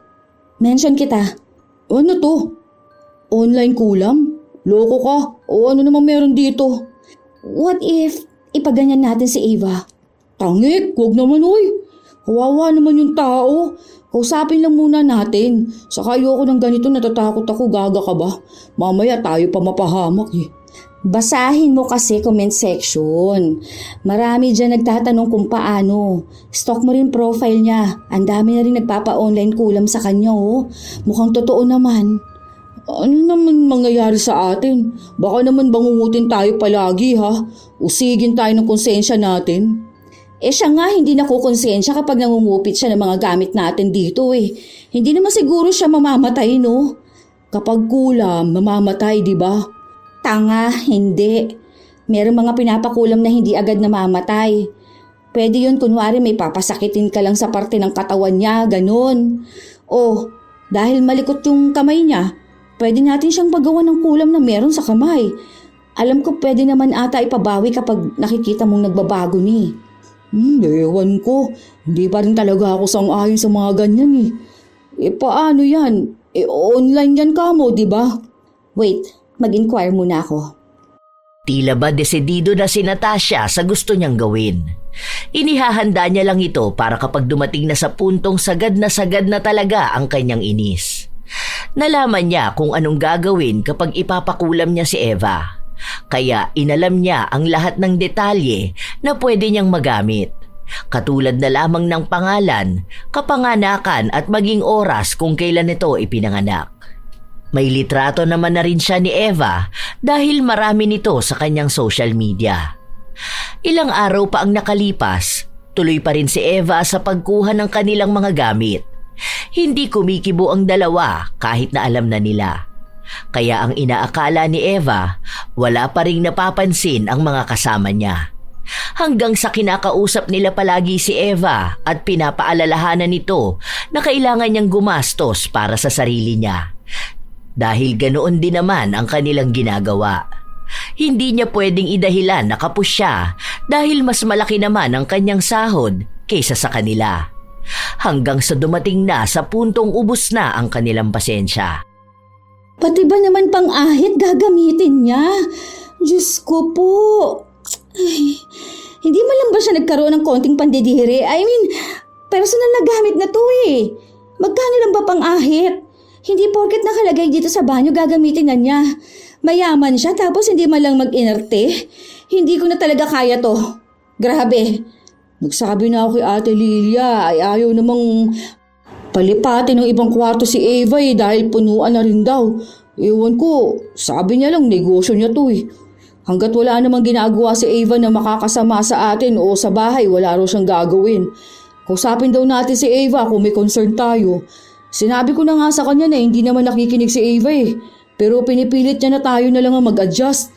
Mention kita. Ano to? Online kulam? Loko ka? O ano naman meron dito? What if ipaganyan natin si Eva? Tangik, wag naman Kawawa naman yung tao. Kausapin lang muna natin. Saka ayoko ng ganito, natatakot ako, gaga ka ba? Mamaya tayo pa mapahamak Basahin mo kasi comment section. Marami dyan nagtatanong kung paano. Stalk mo rin profile niya. Ang dami na rin nagpapa-online kulam sa kanya Mukhang totoo naman. Ano naman mangyayari sa atin? Baka naman bangungutin tayo palagi ha? Usigin tayo ng konsensya natin. Siya nga hindi nakukonsensya kapag nangungupit siya ng mga gamit natin dito eh. Hindi naman siguro siya mamamatay no? Kapag kulam, mamamatay di ba? Tanga, hindi. Merong mga pinapakulam na hindi agad namamatay. Pwede yun kunwari may papasakitin ka lang sa parte ng katawan niya, ganun. O, dahil malikot yung kamay niya, pwede natin siyang pagawa ng kulam na meron sa kamay. Alam ko pwede naman ata ipabawi kapag nakikita mong nagbabago ni. Ewan ko. Hindi pa rin talaga ako sang-ayon sa mga ganyan eh. Paano yan? Online yan ka mo, di ba? Wait, mag-inquire muna ako. Tila ba desidido na si Natasha sa gusto niyang gawin. Inihahanda niya lang ito para kapag dumating na sa puntong sagad na talaga ang kanyang inis. Nalaman niya kung anong gagawin kapag ipapakulam niya si Eva. Kaya inalam niya ang lahat ng detalye na pwede niyang magamit. Katulad na lamang ng pangalan, kapanganakan at maging oras kung kailan ito ipinanganak. May litrato naman na rin siya ni Eva dahil marami nito sa kanyang social media. Ilang araw pa ang nakalipas, tuloy pa rin si Eva sa pagkuha ng kanilang mga gamit. Hindi kumikibo ang dalawa kahit na alam na nila. Kaya ang inaakala ni Eva, wala pa ring napapansin ang mga kasama niya. Hanggang sa kinakausap nila palagi si Eva at pinapaalalahanan nito na kailangan niyang gumastos para sa sarili niya. Dahil ganoon din naman ang kanilang ginagawa. Hindi niya pwedeng idahilan na kapos siya dahil mas malaki naman ang kanyang sahod kaysa sa kanila. Hanggang sa dumating na sa puntong ubos na ang kanilang pasensya. Pati ba naman pang-ahit gagamitin niya? Diyos ko po. Ay, hindi man lang ba siya nagkaroon ng konting pandidiri? I mean, personal na gamit na to eh. Magkano lang ba pang-ahit? Hindi porket nakalagay dito sa banyo gagamitin na niya. Mayaman siya tapos hindi man lang mag-inerte. Hindi ko na talaga kaya to. Grabe. Nagsabi na ako kay Ate Lilia ay ayaw namang palipatin ng ibang kwarto si Eva eh dahil punuan na rin daw. Ewan ko, sabi niya lang negosyo niya to eh. Hanggat wala namang ginagawa si Eva na makakasama sa atin o sa bahay, wala raw siyang gagawin. Kausapin daw natin si Eva kung may concern tayo. Sinabi ko na nga sa kanya na hindi naman nakikinig si Eva eh. Pero pinipilit niya na tayo na lang ang mag-adjust.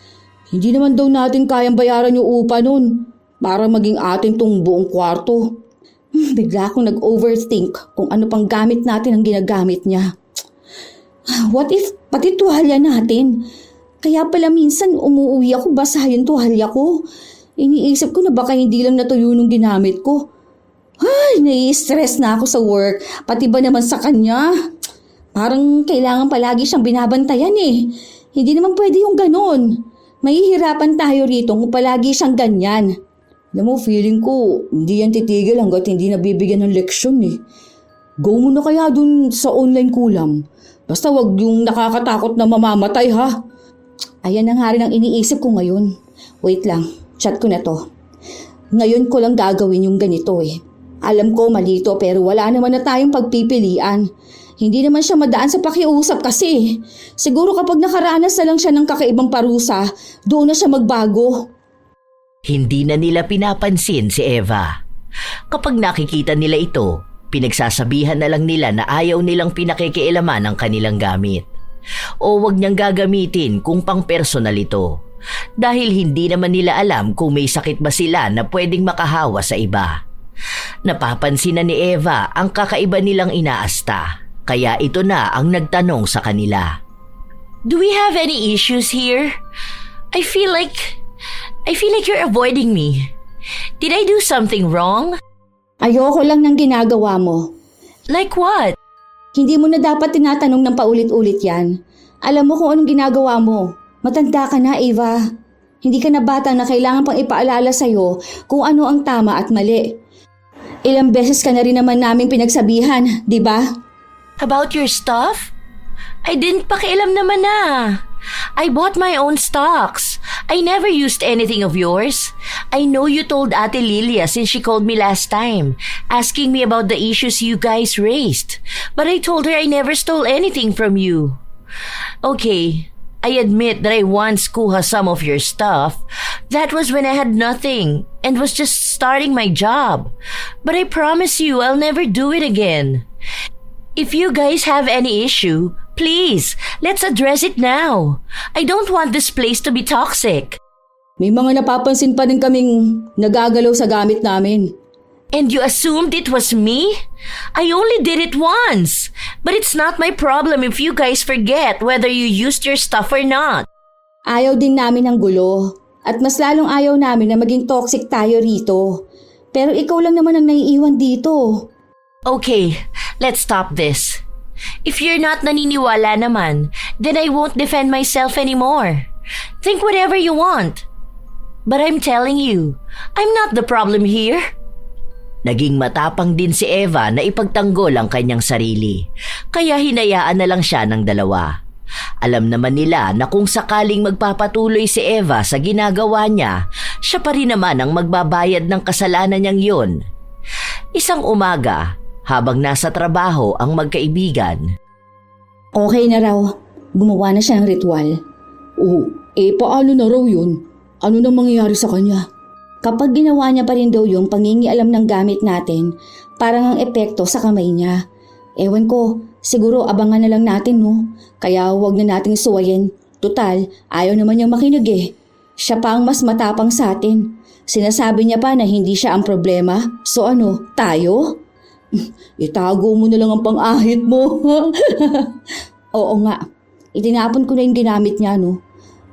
Hindi naman daw natin kayang bayaran yung upa nun para maging atin tong buong kwarto. Bigla akong nag-overthink kung ano pang gamit natin ang ginagamit niya. What if pati tuwalya natin? Kaya pala minsan umuwi ako basa yung tuwalya ko. Iniisip ko na baka hindi lang natuyo nung ginamit ko. Ay, nai-stress na ako sa work. Pati ba naman sa kanya? Parang kailangan palagi siyang binabantayan eh. Hindi naman pwede yung ganon. Mahihirapan tayo rito kung palagi siyang ganyan. Alam mo, feeling ko, hindi yan titigil hanggat hindi nabibigyan ng leksyon eh. Go mo na kaya dun sa online kulam. Basta wag yung nakakatakot na mamamatay ha. Ayan na nga rin ang iniisip ko ngayon. Wait lang, chat ko na to. Ngayon ko lang gagawin yung ganito eh. Alam ko malito pero wala naman na tayong pagpipilian. Hindi naman siya madaan sa pakiusap kasi. Siguro kapag nakaranas na lang siya ng kakaibang parusa, doon na siya magbago. Hindi na nila pinapansin si Eva. Kapag nakikita nila ito, pinagsasabihan na lang nila na ayaw nilang pinakikialaman ang kanilang gamit. O wag niyang gagamitin kung pang-personal ito. Dahil hindi naman nila alam kung may sakit ba sila na pwedeng makahawa sa iba. Napapansin na ni Eva ang kakaiba nilang inaasta. Kaya ito na ang nagtanong sa kanila. Do we have any issues here? I feel like you're avoiding me. Did I do something wrong? Ayoko lang ng ginagawa mo. Like what? Hindi mo na dapat tinatanong ng paulit-ulit yan. Alam mo kung anong ginagawa mo. Matanda ka na, Eva. Hindi ka na bata na kailangan pang ipaalala sa'yo kung ano ang tama at mali. Ilang beses ka na rin naman naming pinagsabihan, di ba? About your stuff? I didn't pakialam naman na. I bought my own stocks. I never used anything of yours. I know you told Ate Lilia since she called me last time, asking me about the issues you guys raised. But I told her I never stole anything from you. Okay, I admit that I once kuha some of your stuff. That was when I had nothing and was just starting my job. But I promise you I'll never do it again. If you guys have any issue, please, let's address it now. I don't want this place to be toxic. May mga napapansin pa din kaming nagagalaw sa gamit namin. And you assumed it was me? I only did it once. But it's not my problem if you guys forget whether you used your stuff or not. Ayaw din namin ng gulo. At mas lalong ayaw namin na maging toxic tayo rito. Pero ikaw lang naman ang naiiwan dito. Okay, let's stop this. If you're not naniniwala naman, then I won't defend myself anymore. Think whatever you want. But I'm telling you, I'm not the problem here. Naging matapang din si Eva na ipagtanggol ang kanyang sarili, kaya hinayaan na lang siya ng dalawa. Alam naman nila na kung sakaling magpapatuloy si Eva sa ginagawa niya, siya pa rin naman ang magbabayad ng kasalanan niyang yun. Isang umaga, habang nasa trabaho ang magkaibigan. Okay na raw. Gumawa na siya ng ritual. Oh, paano na raw yun? Ano nang mangyayari sa kanya? Kapag ginawa niya pa rin daw yung pangingialam ng gamit natin, parang ang epekto sa kamay niya. Ewan ko, siguro abangan na lang natin no? Kaya huwag na nating suwayin. Tutal, ayaw naman niyang makinig eh. Siya pa ang mas matapang sa atin. Sinasabi niya pa na hindi siya ang problema. So ano, tayo? Itago mo na lang ang pang-ahit mo. Oo nga, itinapon ko na yung ginamit niya no.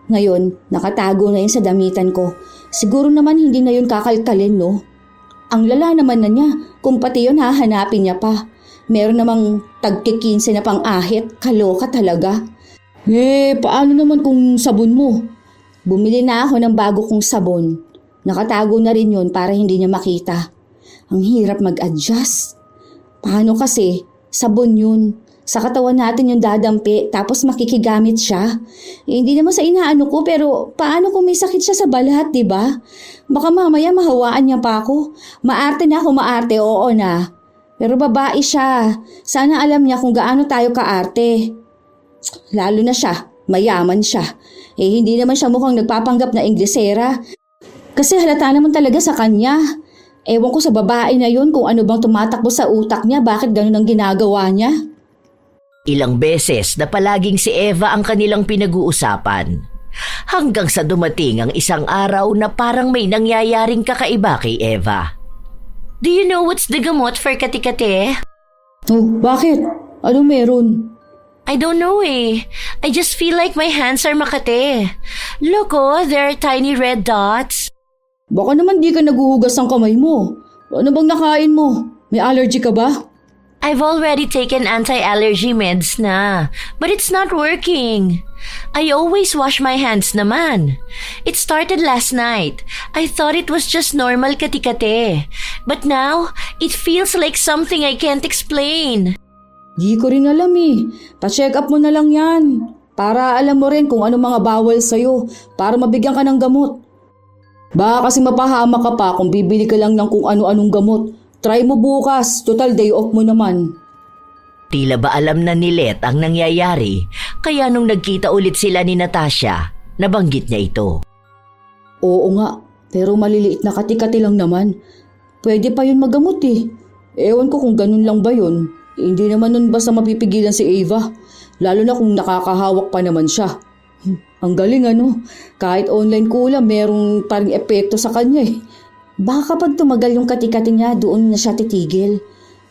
Ngayon, nakatago na yun sa damitan ko. Siguro naman hindi na yun kakalkalin, no? Ang lala naman na niya, kung pati yun hahanapin niya pa. Meron namang tagki-15 na pang-ahit, kaloka talaga. Paano naman kung sabon mo? Bumili na ako ng bago kong sabon. Nakatago na rin yun para hindi niya makita. Ang hirap mag-adjust. Paano kasi? Sabon yun. Sa katawan natin yung dadampi tapos makikigamit siya. Hindi naman sa inaano ko pero paano kung may sakit siya sa balat, di ba? Baka mamaya mahawaan niya pa ako. Maarte na ako maarte, oo na. Pero babae siya. Sana alam niya kung gaano tayo kaarte. Lalo na siya, mayaman siya. Hindi naman siya mukhang nagpapanggap na Inglesera. Kasi halata naman talaga sa kanya. Ewan ko sa babae na yun kung ano bang tumatakbo sa utak niya, bakit ganun ang ginagawa niya. Ilang beses na palaging si Eva ang kanilang pinag-uusapan. Hanggang sa dumating ang isang araw na parang may nangyayaring kakaiba kay Eva. Do you know what's the gamot for kati-kati? Oh, bakit? Ano meron? I don't know eh. I just feel like my hands are makate. Look oh, there are tiny red dots. Baka naman di ka naguhugas ng kamay mo. Ano bang nakain mo? May allergy ka ba? I've already taken anti-allergy meds na, but it's not working. I always wash my hands naman. It started last night. I thought it was just normal kati-kati. But now, it feels like something I can't explain. Di ko rin alam eh. Pa-check up mo na lang yan. Para alam mo rin kung ano mga bawal sa'yo. Para mabigyan ka ng gamot. Baka kasi mapahama ka pa kung bibili ka lang ng kung ano-anong gamot. Try mo bukas, total day off mo naman. Tila ba alam na ni Let ang nangyayari, kaya nung nagkita ulit sila ni Natasha, nabanggit niya ito. Oo nga, pero maliliit na kati-kati lang naman. Pwede pa yun magamot eh. Ewan ko kung ganun lang ba yun. Hindi naman nun basta mapipigilan si Eva. Lalo na kung nakakahawak pa naman siya. Ang galing ano, kahit online kulang merong parang epekto sa kanya eh. Baka kapag tumagal yung kati-kati niya, doon na siya titigil.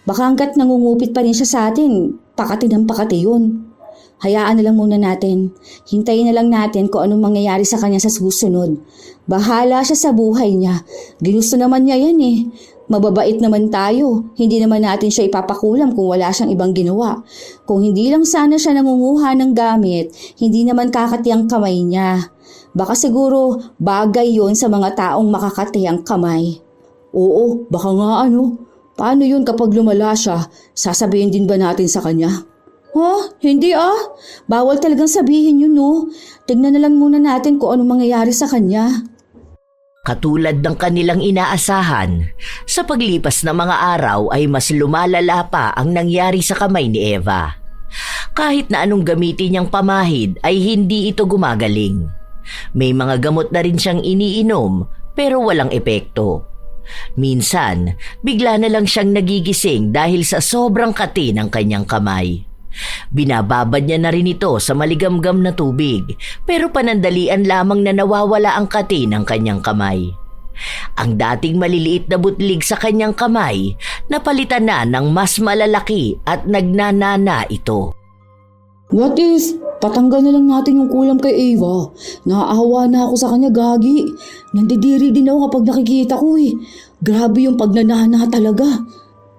Baka hanggat nangungupit pa rin siya sa atin, pakati ng pakati yun. Hayaan na lang muna natin. Hintayin na lang natin kung anong mangyayari sa kanya sa susunod. Bahala siya sa buhay niya. Ginusto naman niya yan eh. Mababait naman tayo. Hindi naman natin siya ipapakulam kung wala siyang ibang ginawa. Kung hindi lang sana siya nangunguha ng gamit, hindi naman kakati ang kamay niya. Baka siguro bagay yon sa mga taong makakati ang kamay. Oo, baka nga ano. Paano yun kapag lumala siya? Sasabihin din ba natin sa kanya? Hindi ah. Bawal talagang sabihin yun no. Tignan na lang muna natin kung anong mangyayari sa kanya. Katulad ng kanilang inaasahan, sa paglipas ng mga araw ay mas lumalala pa ang nangyari sa kamay ni Eva. Kahit na anong gamitin niyang pamahid ay hindi ito gumagaling. May mga gamot na rin siyang iniinom pero walang epekto. Minsan, bigla na lang siyang nagigising dahil sa sobrang kati ng kanyang kamay. Binababad niya na rin ito sa maligamgam na tubig pero panandalian lamang na nawawala ang kati ng kanyang kamay. Ang dating maliliit na butlig sa kanyang kamay, napalitan na ng mas malalaki at nagnanana ito. What if patanggal na lang natin yung kulam kay Eva? Naaawa na ako sa kanya, Gagi. Nandidiri din ako kapag nakikita ko eh. Grabe yung pagnanana talaga.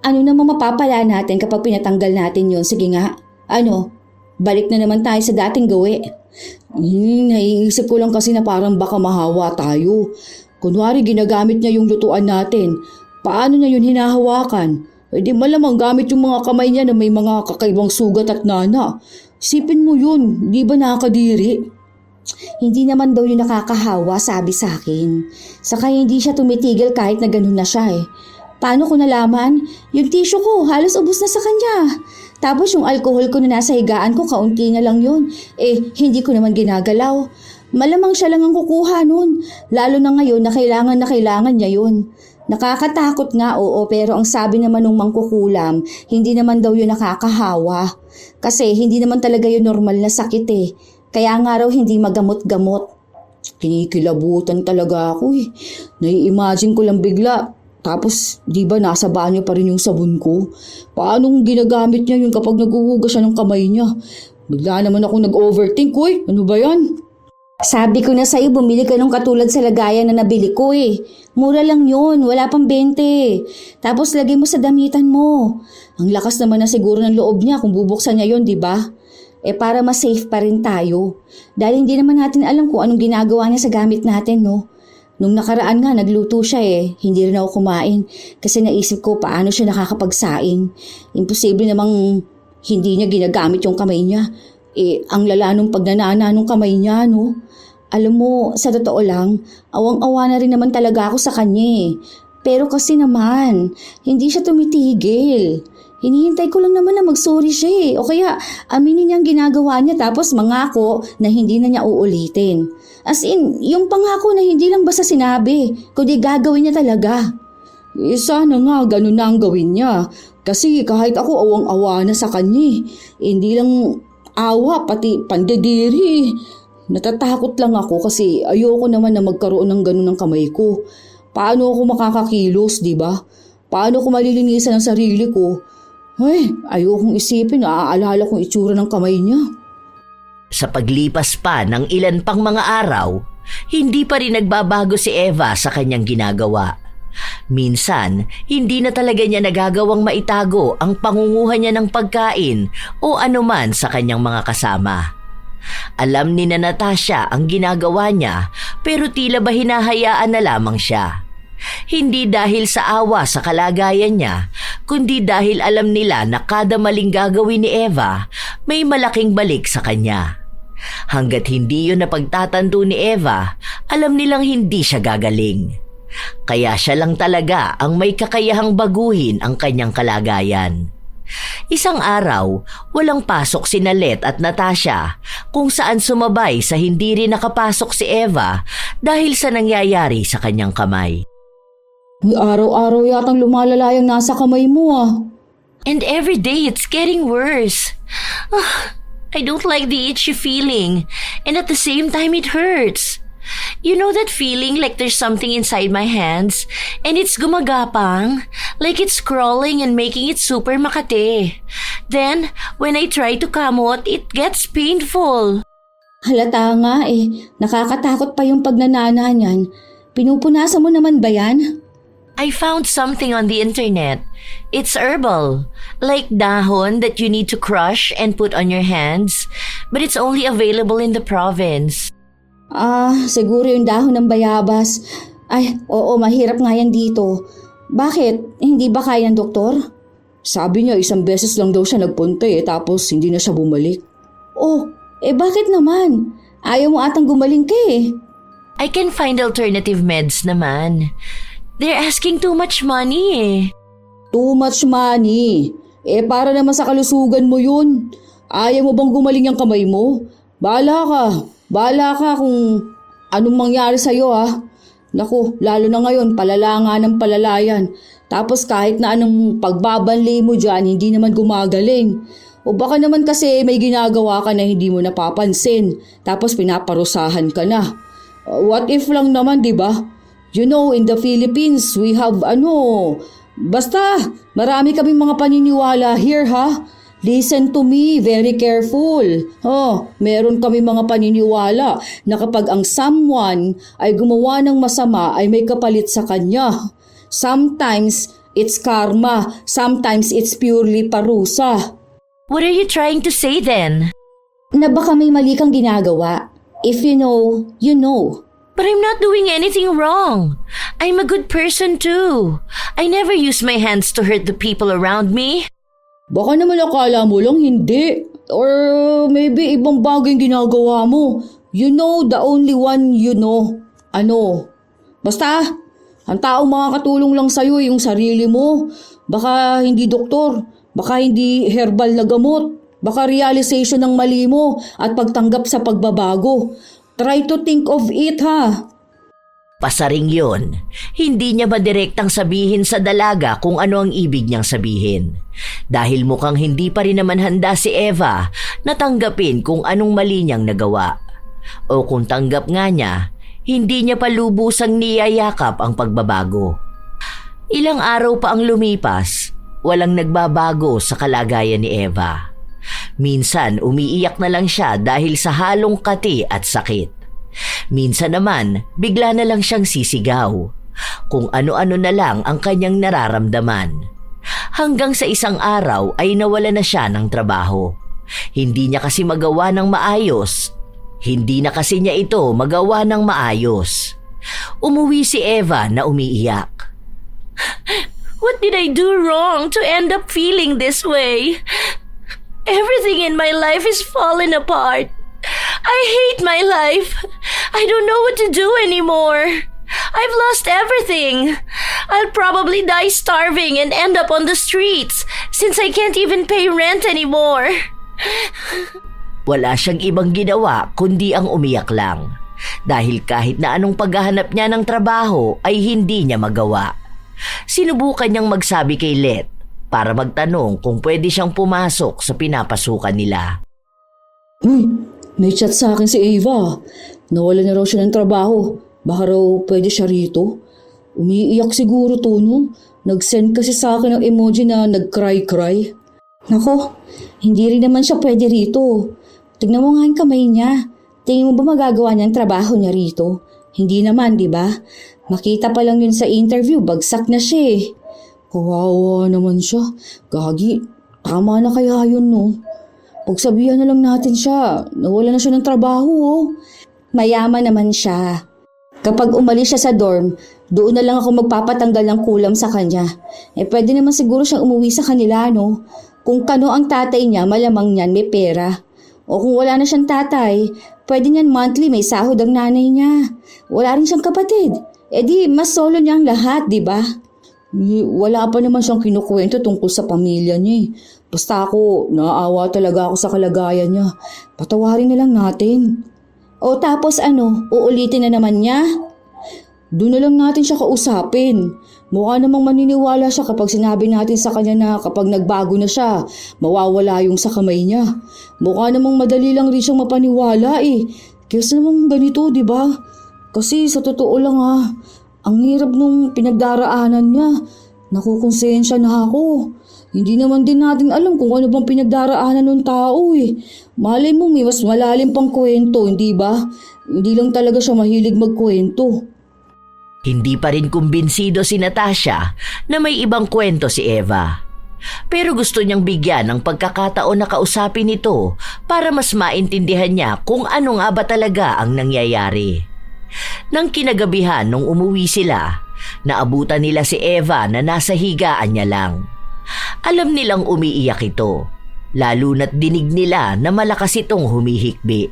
Ano namang mapapala natin kapag pinatanggal natin yun? Sige nga. Ano? Balik na naman tayo sa dating gawi. Naiisip ko lang kasi na parang baka mahawa tayo. Kunwari ginagamit niya yung lutuan natin. Paano niya yun hinahawakan? E di malamang gamit yung mga kamay niya na may mga kakaibang sugat at nana. Isipin mo yun, di ba nakakadiri? Hindi naman daw yun nakakahawa, sabi sa akin. Saka hindi siya tumitigil kahit na ganun na siya eh. Paano ko nalaman? Yung tissue ko, halos ubos na sa kanya. Tapos yung alcohol ko na nasa higaan ko, kaunti na lang yun. Eh, hindi ko naman ginagalaw. Malamang siya lang ang kukuha nun. Lalo na ngayon na kailangan niya yun. Nakakatakot nga, oo, pero ang sabi naman ng mangkukulam, hindi naman daw yun nakakahawa. Kasi hindi naman talaga yun normal na sakit eh. Kaya nga raw hindi magamot-gamot. Kinikilabutan talaga ako eh. Nai-imagine ko lang bigla. Tapos, di ba nasa banyo pa rin yung sabon ko? Paano ginagamit niya yun kapag naghuhugas siya ng kamay niya? Bigla naman ako nag-overthink, uy. Ano ba yan? Sabi ko na sa'yo, bumili ka ng katulad sa lagayan na nabili ko eh. Mura lang yun, wala pang 20. Tapos lagay mo sa damitan mo. Ang lakas naman na siguro ng loob niya kung bubuksan niya yun, di ba? Eh para mas safe pa rin tayo. Dahil hindi naman natin alam kung anong ginagawa niya sa gamit natin, no? Nung nakaraan nga, nagluto siya eh. Hindi rin ako kumain. Kasi naisip ko paano siya nakakapagsaing. Imposible namang hindi niya ginagamit yung kamay niya. Eh, ang lala nung pagnanana nung kamay niya, no? Alam mo, sa totoo lang, awang-awa na rin naman talaga ako sa kanya eh. Pero kasi naman, hindi siya tumitigil. Hinihintay ko lang naman na mag-sorry siya eh. O kaya, aminin niya ang ginagawa niya tapos mangako na hindi na niya uulitin. As in, yung pangako na hindi lang basta sinabi, kundi gagawin niya talaga. Eh, sana nga ganun na ang gawin niya. Kasi kahit ako awang-awa na sa kanya eh. Hindi lang awa, pati pandediri. Natatakot lang ako kasi ayoko naman na magkaroon ng ganun ng kamay ko. Paano ako makakakilos, di ba? Paano ko malilinisan ang sarili ko? Ay, ayokong isipin na aalala kong itsura ng kamay niya. Sa paglipas pa ng ilan pang mga araw, hindi pa rin nagbabago si Eva sa kanyang ginagawa. Minsan, hindi na talaga niya nagagawang maitago ang pangunguha niya ng pagkain o anuman sa kanyang mga kasama. Alam ni na Natasha ang ginagawa niya pero tila ba hinahayaan na lamang siya. Hindi dahil sa awa sa kalagayan niya, kundi dahil alam nila na kada maling gagawin ni Eva, may malaking balik sa kanya. Hanggat hindi yun napagtatanto ni Eva, alam nilang hindi siya gagaling. Kaya siya lang talaga ang may kakayahang baguhin ang kanyang kalagayan. Isang araw, walang pasok si Nalet at Natasha kung saan sumabay sa hindi rin nakapasok si Eva dahil sa nangyayari sa kanyang kamay. Araw-araw yatang lumalala yung nasa kamay mo ah. And every day it's getting worse. I don't like the itchy feeling, and at the same time it hurts. You know that feeling like there's something inside my hands and it's gumagapang, like it's crawling and making it super makate. Then, when I try to kamot, it gets painful. Halata nga eh, nakakatakot pa yung pagnanana niyan. Pinupunasan mo naman ba yan? I found something on the internet. It's herbal, like dahon that you need to crush and put on your hands, but it's only available in the province. Siguro yung dahon ng bayabas. Ay, oo, mahirap nga yan dito. Bakit? Hindi ba kaya ng doktor? Sabi niya isang beses lang daw siya nagpunta tapos hindi na siya bumalik. Oh, bakit naman? Ayaw mo atang gumaling ka eh. I can find alternative meds naman. They're asking too much money eh. Too much money? Para naman sa kalusugan mo yun. Ayaw mo bang gumaling ang kamay mo? Bahala ka. Bahala ka kung anong mangyari sa'yo ha. Naku, lalo na ngayon, palala nga ng palalayan. Tapos kahit na anong pagbabanli mo dyan, hindi naman gumagaling. O baka naman kasi may ginagawa ka na hindi mo napapansin. Tapos pinaparusahan ka na. What if lang naman, di ba? You know, in the Philippines, we have basta, marami kaming mga paniniwala here ha. Listen to me, very careful. Meron kami mga paniniwala na kapag ang someone ay gumawa ng masama ay may kapalit sa kanya. Sometimes it's karma, sometimes it's purely parusa. What are you trying to say then? Na baka may mali kang ginagawa. If you know, you know. But I'm not doing anything wrong. I'm a good person too. I never use my hands to hurt the people around me. Baka naman akala mo lang hindi. Or maybe ibang bagay yung ginagawa mo. You know the only one you know. Basta, ang taong makakatulong lang sa'yo yung sarili mo. Baka hindi doktor. Baka hindi herbal na gamot. Baka realization ng mali mo at pagtanggap sa pagbabago. Try to think of it ha. Pasaring yun. Hindi niya madirektang sabihin sa dalaga kung ano ang ibig niyang sabihin. Dahil mukhang hindi pa rin naman handa si Eva na tanggapin kung anong mali niyang nagawa. O kung tanggap nga niya, hindi niya pa lubusang niyayakap ang pagbabago. Ilang araw pa ang lumipas, walang nagbabago sa kalagayan ni Eva. Minsan umiiyak na lang siya dahil sa halong kati at sakit. Minsan naman, bigla na lang siyang sisigaw. Kung ano-ano na lang ang kanyang nararamdaman. Hanggang sa isang araw ay nawala na siya ng trabaho. Hindi niya kasi magawa ng maayos. Hindi na kasi niya ito magawa ng maayos. Umuwi si Eva na umiiyak. What did I do wrong to end up feeling this way? Everything in my life is falling apart. I hate my life. I don't know what to do anymore. I've lost everything. I'll probably die starving and end up on the streets since I can't even pay rent anymore. Wala siyang ibang ginawa kundi ang umiyak lang. Dahil kahit na anong paghahanap niya ng trabaho ay hindi niya magawa. Sinubukan niyang magsabi kay Let para magtanong kung pwede siyang pumasok sa pinapasukan nila. May chat sa akin si Eva. Nawala na raw siya ng trabaho. Baka raw pwede siya rito. Umiiyak siguro to, no? Nag-send kasi sa akin ng emoji na nag-cry-cry. Nako, hindi rin naman siya pwede rito. Tignan mo nga yung kamay niya. Tingin mo ba magagawa niya ang trabaho niya rito? Hindi naman, di ba? Makita pa lang yun sa interview, bagsak na siya eh. Kawawa naman siya. Gagi, tama na kaya yun, no? Pagsabihan na lang natin siya. Nawala na siya ng trabaho, oh. Mayaman naman siya. Kapag umalis siya sa dorm, doon na lang ako magpapatanggal ng kulam sa kanya. Pwede naman siguro siyang umuwi sa kanila, no? Kung kano ang tatay niya, malamang niyan may pera. O kung wala na siyang tatay, pwede niyan monthly may sahod ang nanay niya. Wala rin siyang kapatid. Di mas solo niya ang lahat, di ba? Wala pa naman siyang kinukwento tungkol sa pamilya niya. Basta ako, naaawa talaga ako sa kalagayan niya. Patawarin na lang natin. O tapos uulitin na naman niya? Doon na lang natin siya kausapin. Mukha namang maniniwala siya kapag sinabi natin sa kanya na kapag nagbago na siya, mawawala yung sa kamay niya. Mukha namang madali lang rin siyang mapaniwala eh. Kaysa namang ganito, di ba? Kasi sa totoo lang ang hirap nung pinagdaraanan niya. Nakukonsensya na ako. Hindi naman din natin alam kung ano bang pinagdaraanan ng tao eh. Malay mo may mas malalim pang kwento, hindi ba? Hindi lang talaga siya mahilig magkwento. Hindi pa rin kumbinsido si Natasha na may ibang kwento si Eva. Pero gusto niyang bigyan ng pagkakataon na kausapin ito para mas maintindihan niya kung ano nga ba talaga ang nangyayari. Nang kinagabihan nung umuwi sila, naabutan nila si Eva na nasa higaan niya lang. Alam nilang umiiyak ito, lalo na't dinig nila na malakas itong humihikbi.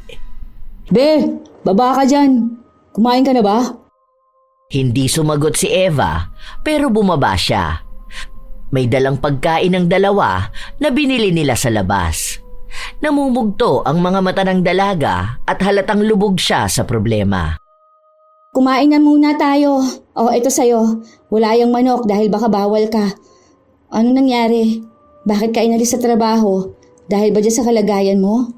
Be, baba ka dyan. Kumain ka na ba? Hindi sumagot si Eva, pero bumaba siya. May dalang pagkain ng dalawa na binili nila sa labas. Namumugto ang mga mata ng dalaga at halatang lubog siya sa problema. Kumain na muna tayo. Oh, ito sa'yo. Wala yung manok dahil baka bawal ka. Ano nangyari? Bakit ka inalis sa trabaho? Dahil ba dyan sa kalagayan mo?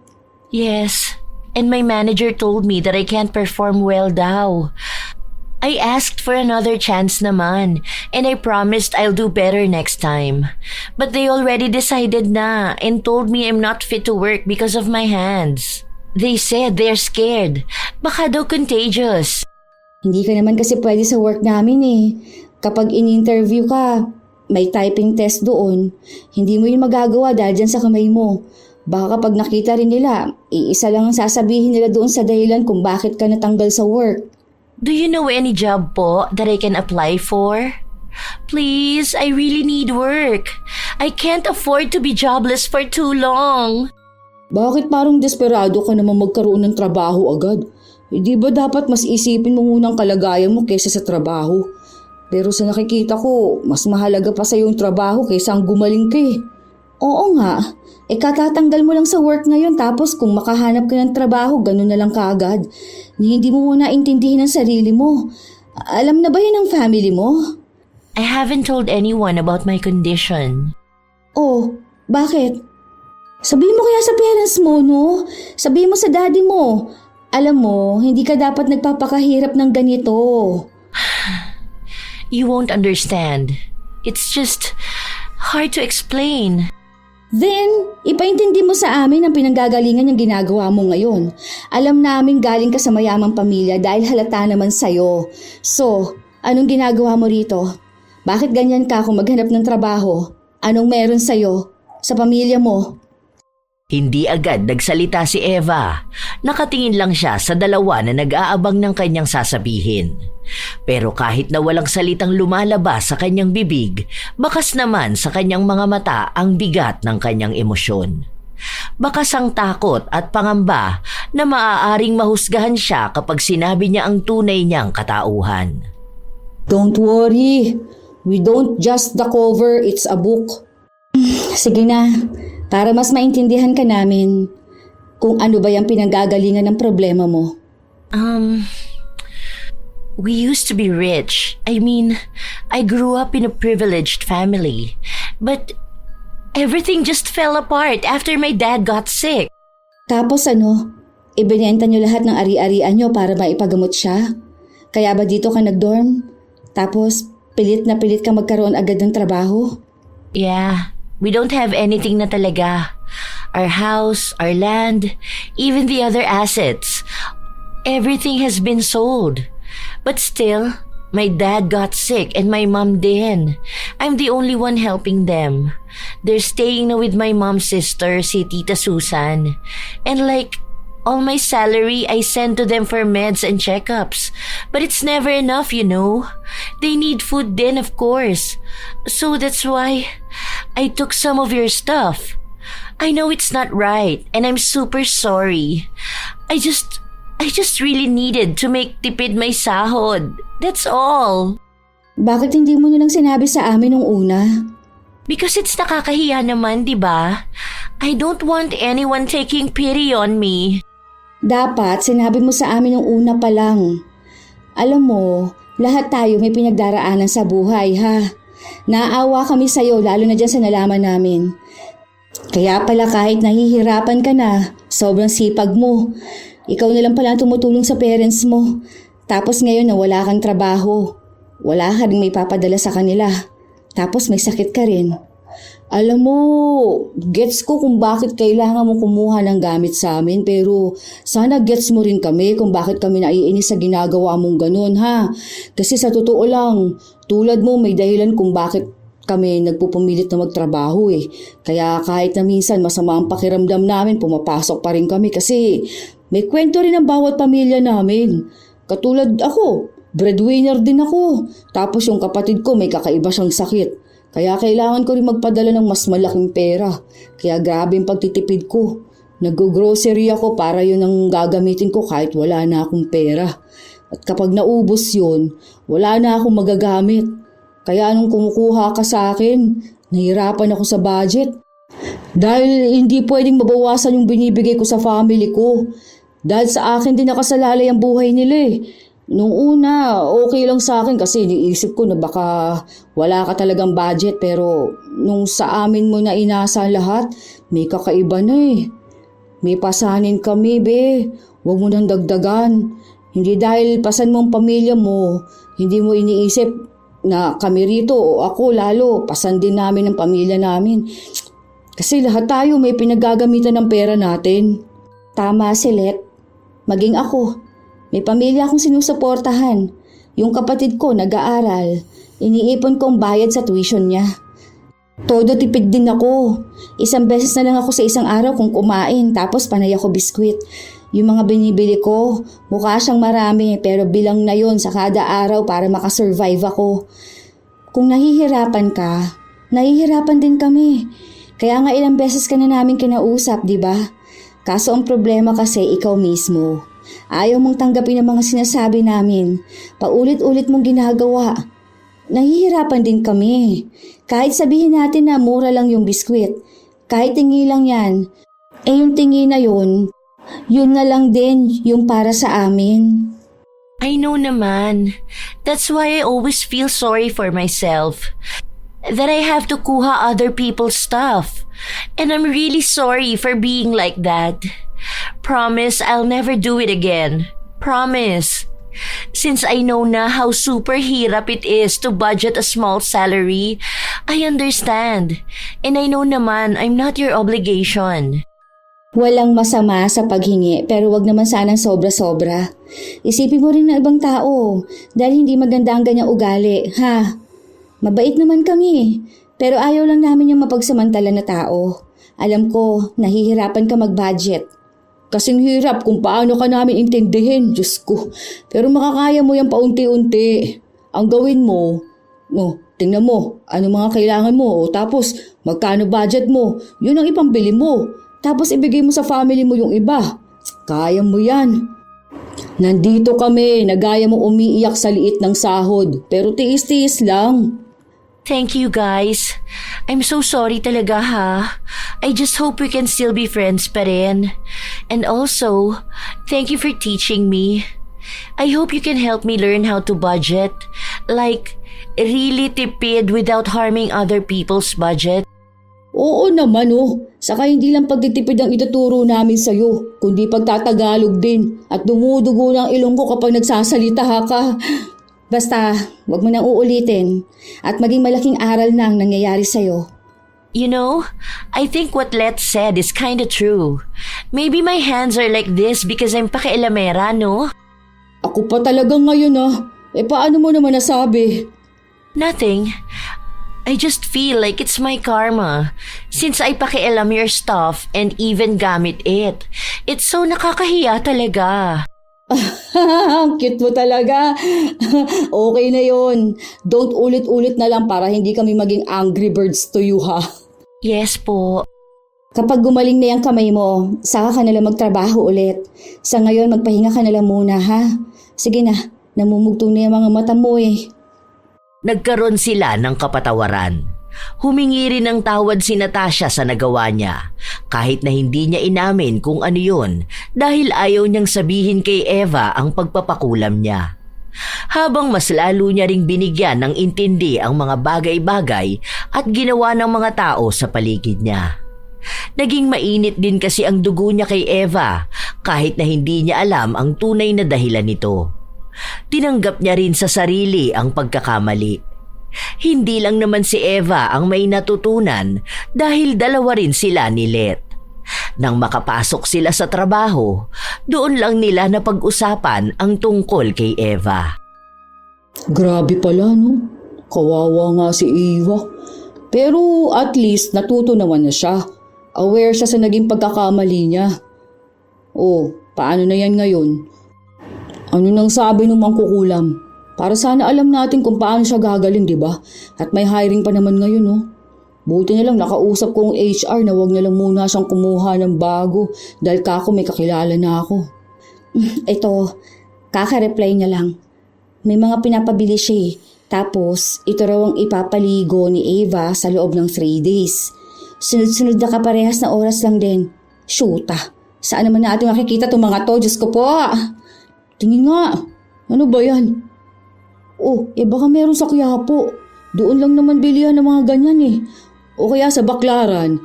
Yes, and my manager told me that I can't perform well daw. I asked for another chance naman, and I promised I'll do better next time. But they already decided na and told me I'm not fit to work because of my hands. They said they're scared. Baka daw contagious. Hindi ka naman kasi pwede sa work namin eh. Kapag in-interview ka, may typing test doon. Hindi mo yun magagawa dahil dyan sa kamay mo. Baka kapag nakita rin nila, iisa lang ang sasabihin nila doon sa dahilan kung bakit ka natanggal sa work. Do you know any job po that I can apply for? Please, I really need work. I can't afford to be jobless for too long. Bakit parang desperado ka naman magkaroon ng trabaho agad? Di ba dapat mas isipin mo muna ang kalagayan mo kaysa sa trabaho? Pero sa nakikita ko, mas mahalaga pa sa yung trabaho kaysa ang gumaling ka eh. Oo nga, katatanggal mo lang sa work ngayon tapos kung makahanap ka ng trabaho, ganun na lang kaagad. Hindi mo muna intindihin ang sarili mo. Alam na ba yan ang family mo? I haven't told anyone about my condition. Oh, bakit? Sabihin mo kaya sa parents mo, no? Sabihin mo sa daddy mo. Alam mo, hindi ka dapat nagpapakahirap ng ganito. You won't understand. It's just hard to explain. Then, ipaintindi mo sa amin ang pinanggagalingan ng ginagawa mo ngayon. Alam namin galing ka sa mayamang pamilya dahil halata naman sa'yo. So, anong ginagawa mo rito? Bakit ganyan ka kung maghanap ng trabaho? Anong meron sa'yo? Sa pamilya mo? Hindi agad nagsalita si Eva. Nakatingin lang siya sa dalawa na nag-aabang ng kanyang sasabihin. Pero kahit na walang salitang lumalabas sa kanyang bibig, bakas naman sa kanyang mga mata ang bigat ng kanyang emosyon. Bakas ang takot at pangamba na maaaring mahusgahan siya kapag sinabi niya ang tunay niyang katauhan. Don't worry. We don't just the cover, it's a book. Sige na. Para mas maintindihan ka namin kung ano ba yung pinanggagalingan ng problema mo. We used to be rich. I mean, I grew up in a privileged family. But everything just fell apart after my dad got sick. Tapos ano, ibinenta niyo lahat ng ari-arian niyo para maipagamot siya? Kaya ba dito ka nag-dorm? Tapos pilit na pilit ka magkaroon agad ng trabaho? Yeah. We don't have anything na talaga. Our house, our land, even the other assets. Everything has been sold. But still, my dad got sick and my mom din. I'm the only one helping them. They're staying na with my mom's sister, si Tita Susan. And like, all my salary I send to them for meds and checkups. But it's never enough, you know. They need food din, of course. So that's why I took some of your stuff. I know it's not right and I'm super sorry. I just really needed to make tipid my sahod. That's all. Bakit hindi mo nilang sinabi sa amin nung una? Because it's nakakahiya naman, di ba? I don't want anyone taking pity on me. Dapat sinabi mo sa amin nung una pa lang. Alam mo, lahat tayo may pinagdaraanan sa buhay, ha? Naawa kami sa'yo lalo na dyan sa nalaman namin. Kaya pala kahit nahihirapan ka na, sobrang sipag mo. Ikaw na lang pala tumutulong sa parents mo. Tapos ngayon na wala kang trabaho. Wala ka rin may papadala sa kanila. Tapos may sakit ka rin. Alam mo, gets ko kung bakit kailangan mo kumuha ng gamit sa amin pero sana gets mo rin kami kung bakit kami naiinis sa ginagawa mong ganun, ha? Kasi sa totoo lang, tulad mo may dahilan kung bakit kami nagpupumilit na magtrabaho eh. Kaya kahit na minsan masama ang pakiramdam namin, pumapasok pa rin kami kasi may kwento rin ang bawat pamilya namin. Katulad ako, breadwinner din ako. Tapos yung kapatid ko may kakaiba siyang sakit. Kaya kailangan ko rin magpadala ng mas malaking pera. Kaya grabe yung pagtitipid ko. Nag-grocery ako para yun ang gagamitin ko kahit wala na akong pera. At kapag naubos yun, wala na akong magagamit. Kaya nung kumukuha ka sa akin, nahirapan ako sa budget. Dahil hindi pwedeng mabawasan yung binibigay ko sa family ko. Dahil sa akin din nakasalalay ang buhay nila eh. Nung una, okay lang sa akin kasi iniisip ko na baka wala ka talagang budget pero nung sa amin mo na inasa lahat, may kakaiba na eh. May pasanin kami, be. Huwag mo nang dagdagan. Hindi dahil pasan mo ang pamilya mo, hindi mo iniisip na kami rito o ako lalo, pasan din namin ang pamilya namin. Kasi lahat tayo may pinagagamitan ng pera natin. Tama si Let. Maging ako. May pamilya akong sinusuportahan. Yung kapatid ko nag-aaral. Iniipon kong bayad sa tuition niya. Todo tipid din ako. Isang beses na lang ako sa isang araw kung kumain tapos panay ako biskwit. Yung mga binibili ko, mukha siyang marami pero bilang na yon sa kada araw para makasurvive ako. Kung nahihirapan ka, nahihirapan din kami. Kaya nga ilang beses ka na namin kinausap, di ba? Kaso ang problema kasi ikaw mismo. Ayaw mong tanggapin ang mga sinasabi namin. Paulit-ulit mong ginagawa. Nahihirapan din kami. Kahit sabihin natin na mura lang yung biskwit. Kahit tingi lang yan. Yung tingi na yun na lang din yung para sa amin. I know naman. That's why I always feel sorry for myself. That I have to kuha other people's stuff. And I'm really sorry for being like that. Promise I'll never do it again. Promise. Since I know na how super hirap it is to budget a small salary, I understand. And I know naman I'm not your obligation. Walang masama sa paghingi pero wag naman sanang sobra-sobra. Isipin mo rin ng ibang tao dahil hindi maganda ang ganyang ugali, ha? Mabait naman kami pero ayaw lang namin yung mapagsamantala na tao. Alam ko, nahihirapan ka mag-budget. Kasing hirap kung paano ka namin intindihin, Diyos ko. Pero makakaya mo yan paunti-unti. Ang gawin mo, tingnan mo, ano mga kailangan mo, tapos magkano budget mo, yun ang ipambili mo. Tapos ibigay mo sa family mo yung iba. Kaya mo yan. Nandito kami, nagaya mo umiiyak sa liit ng sahod, pero tiis-tiis lang. Thank you guys. I'm so sorry talaga ha. I just hope we can still be friends pa rin. And also, thank you for teaching me. I hope you can help me learn how to budget. Like, really tipid without harming other people's budget. Oo naman Saka hindi lang pagtitipid ang ituturo namin sa'yo, kundi pagtatagalog din at dumudugo ng ilong ko kapag nagsasalita ka. Basta, wag mo nang uulitin at maging malaking aral na ang nangyayari sa'yo. You know, I think what Let said is kinda true. Maybe my hands are like this because I'm pakialamera, no? Ako pa talaga ngayon paano mo naman nasabi? Nothing. I just feel like it's my karma. Since I pakialam your stuff and even gamit it. It's so nakakahiya talaga. Ang cute mo talaga. Okay na yon. Don't ulit-ulit na lang para hindi kami maging angry birds to you, ha? Yes po. Kapag gumaling na yung kamay mo, saka ka nalang magtrabaho ulit. Sa ngayon, magpahinga ka nalang muna, ha? Sige na, namumugtong na yung mga mata mo eh. Nagkaroon sila ng kapatawaran. Humingi rin ng tawad si Natasha sa nagawa niya, kahit na hindi niya inamin kung ano yun dahil ayaw niyang sabihin kay Eva ang pagpapakulam niya. Habang mas lalo niya ring binigyan ng intindi ang mga bagay-bagay at ginawa ng mga tao sa paligid niya. Naging mainit din kasi ang dugo niya kay Eva kahit na hindi niya alam ang tunay na dahilan nito. Tinanggap niya rin sa sarili ang pagkakamali. Hindi lang naman si Eva ang may natutunan dahil dalawa rin sila ni Let. Nang makapasok sila sa trabaho, doon lang nila napag-usapan ang tungkol kay Eva. Grabe pala, no? Kawawa nga si Eva. Pero at least natuto naman na siya. Aware siya sa naging pagkakamali niya. Paano na yan ngayon? Ano nang sabi ng mangkukulam? Para sana alam natin kung paano siya gagaling, di ba? At may hiring pa naman ngayon, Buti na lang nakausap ko ang HR na wag na lang muna siyang kumuha ng bago dahil kako may kakilala na ako. Ito, kaka-reply niya lang. May mga pinapabili siya Tapos, ito raw ang ipapaligo ni Eva sa loob ng 3 days. Sunod-sunod na kaparehas na oras lang din. Shoota, saan naman natin makikita itong mga to? Diyos ko po. Tingin nga, ano ba yan? Oh, baka meron sa Quiapo. Doon lang naman bilihan ng mga ganyan eh. O kaya sa Baklaran.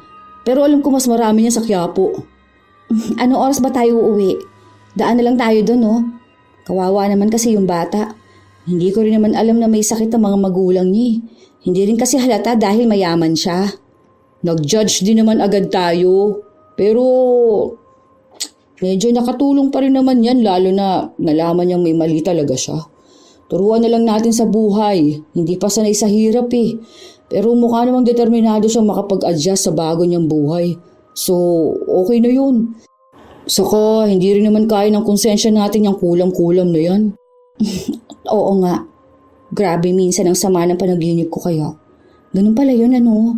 Pero alam ko mas marami niya sa Quiapo. Anong oras ba tayo uuwi? Daan na lang tayo doon, no? Kawawa naman kasi yung bata. Hindi ko rin naman alam na may sakit ang mga magulang niya. Hindi rin kasi halata dahil mayaman siya. Nag-judge din naman agad tayo. Pero medyo nakatulong pa rin naman yan lalo na nalaman niyang may mali talaga siya. Turuan na lang natin sa buhay. Hindi pa sanay sa hirap eh. Pero mukha namang determinado siyang makapag-adjust sa bago niyang buhay. So, okay na yun. Saka, hindi rin naman kaya ng konsensya natin yung kulam-kulam na yan. Oo nga. Grabe minsan ang sama ng panaginip ko kaya. Ganun pala yun ano.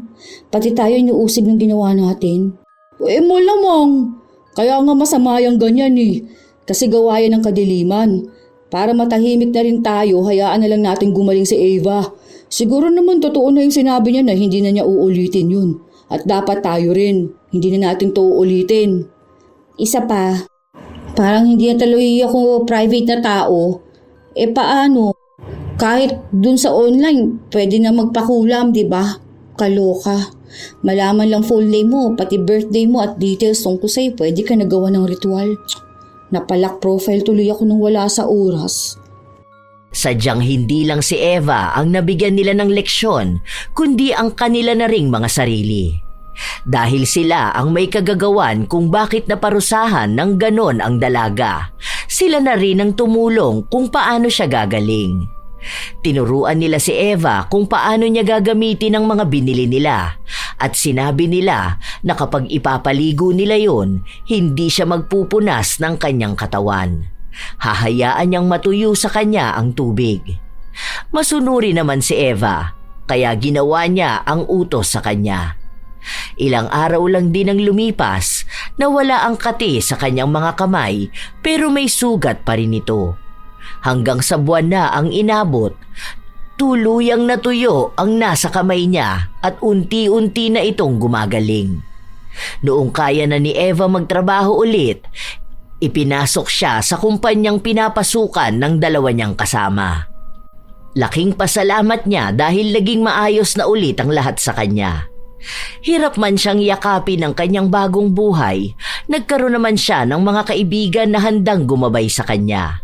Pati tayo inuusig ng ginawa natin. Malamang. Kaya nga masama yung ganyan eh. Kasi gawa yan ng kadiliman. Para matahimik na rin tayo, hayaan na lang natin gumaling si Ava. Siguro naman totoo na yung sinabi niya na hindi na niya uulitin yun. At dapat tayo rin. Hindi na natin to uulitin. Isa pa. Parang hindi na tuloy ako private na tao. Paano? Kahit dun sa online, pwede na magpakulam, di ba? Kaloka. Malaman lang full name mo, pati birthday mo at details tungkol sa'yo, pwede ka nagawa ng ritual. Napalak profile tuloy ako nung wala sa oras. Sadyang hindi lang si Eva ang nabigyan nila ng leksyon, kundi ang kanila na ring mga sarili. Dahil sila ang may kagagawan kung bakit naparusahan ng ganon ang dalaga, sila na rin ang tumulong kung paano siya gagaling. Tinuruan nila si Eva kung paano niya gagamitin ang mga binili nila at sinabi nila na kapag ipapaligo nila yon, hindi siya magpupunas ng kanyang katawan. Hahayaan niyang matuyo sa kanya ang tubig. Masunuri naman si Eva, kaya ginawa niya ang utos sa kanya. Ilang araw lang din ang lumipas na wala ang kati sa kanyang mga kamay pero may sugat pa rin ito. Hanggang sa buwan na ang inabot, tuluyang natuyo ang nasa kamay niya at unti-unti na itong gumagaling. Noong kaya na ni Eva magtrabaho ulit, ipinasok siya sa kumpanyang pinapasukan ng dalawa niyang kasama. Laking pasalamat niya dahil naging maayos na ulit ang lahat sa kanya. Hirap man siyang yakapin ng kanyang bagong buhay, nagkaroon naman siya ng mga kaibigan na handang gumabay sa kanya.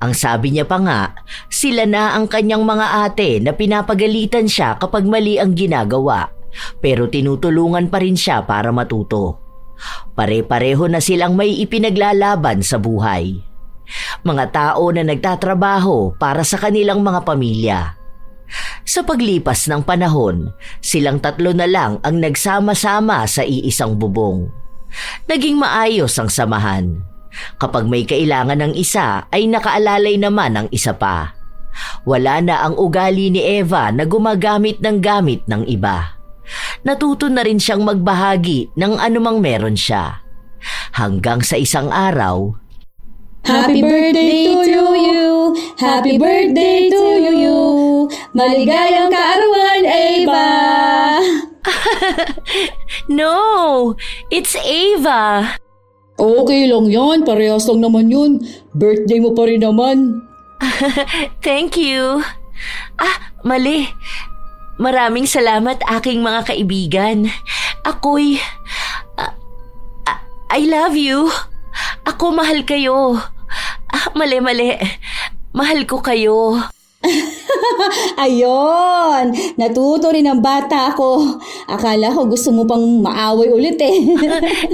Ang sabi niya pa nga, sila na ang kanyang mga ate na pinapagalitan siya kapag mali ang ginagawa, pero tinutulungan pa rin siya para matuto. Pare-pareho na silang may ipinaglalaban sa buhay. Mga tao na nagtatrabaho para sa kanilang mga pamilya. Sa paglipas ng panahon, silang tatlo na lang ang nagsama-sama sa iisang bubong. Naging maayos ang samahan. Kapag may kailangan ng isa ay nakaalalay naman ang isa pa. Wala na ang ugali ni Eva na gumagamit ng gamit ng iba. Natuto na rin siyang magbahagi ng anumang meron siya. Hanggang sa isang araw, Happy birthday to you! Happy birthday to you! Maligayang kaarawan, Ava! No! It's Ava! Okay lang yan, parehas lang naman yun. Birthday mo pa rin naman. Thank you. Mali. Maraming salamat aking mga kaibigan. Ako'y... I love you. Ako mahal kayo. Mali. Mahal ko kayo. Ayon! Natuto rin ang bata ko. Akala ko gusto mo pang maaway ulit eh.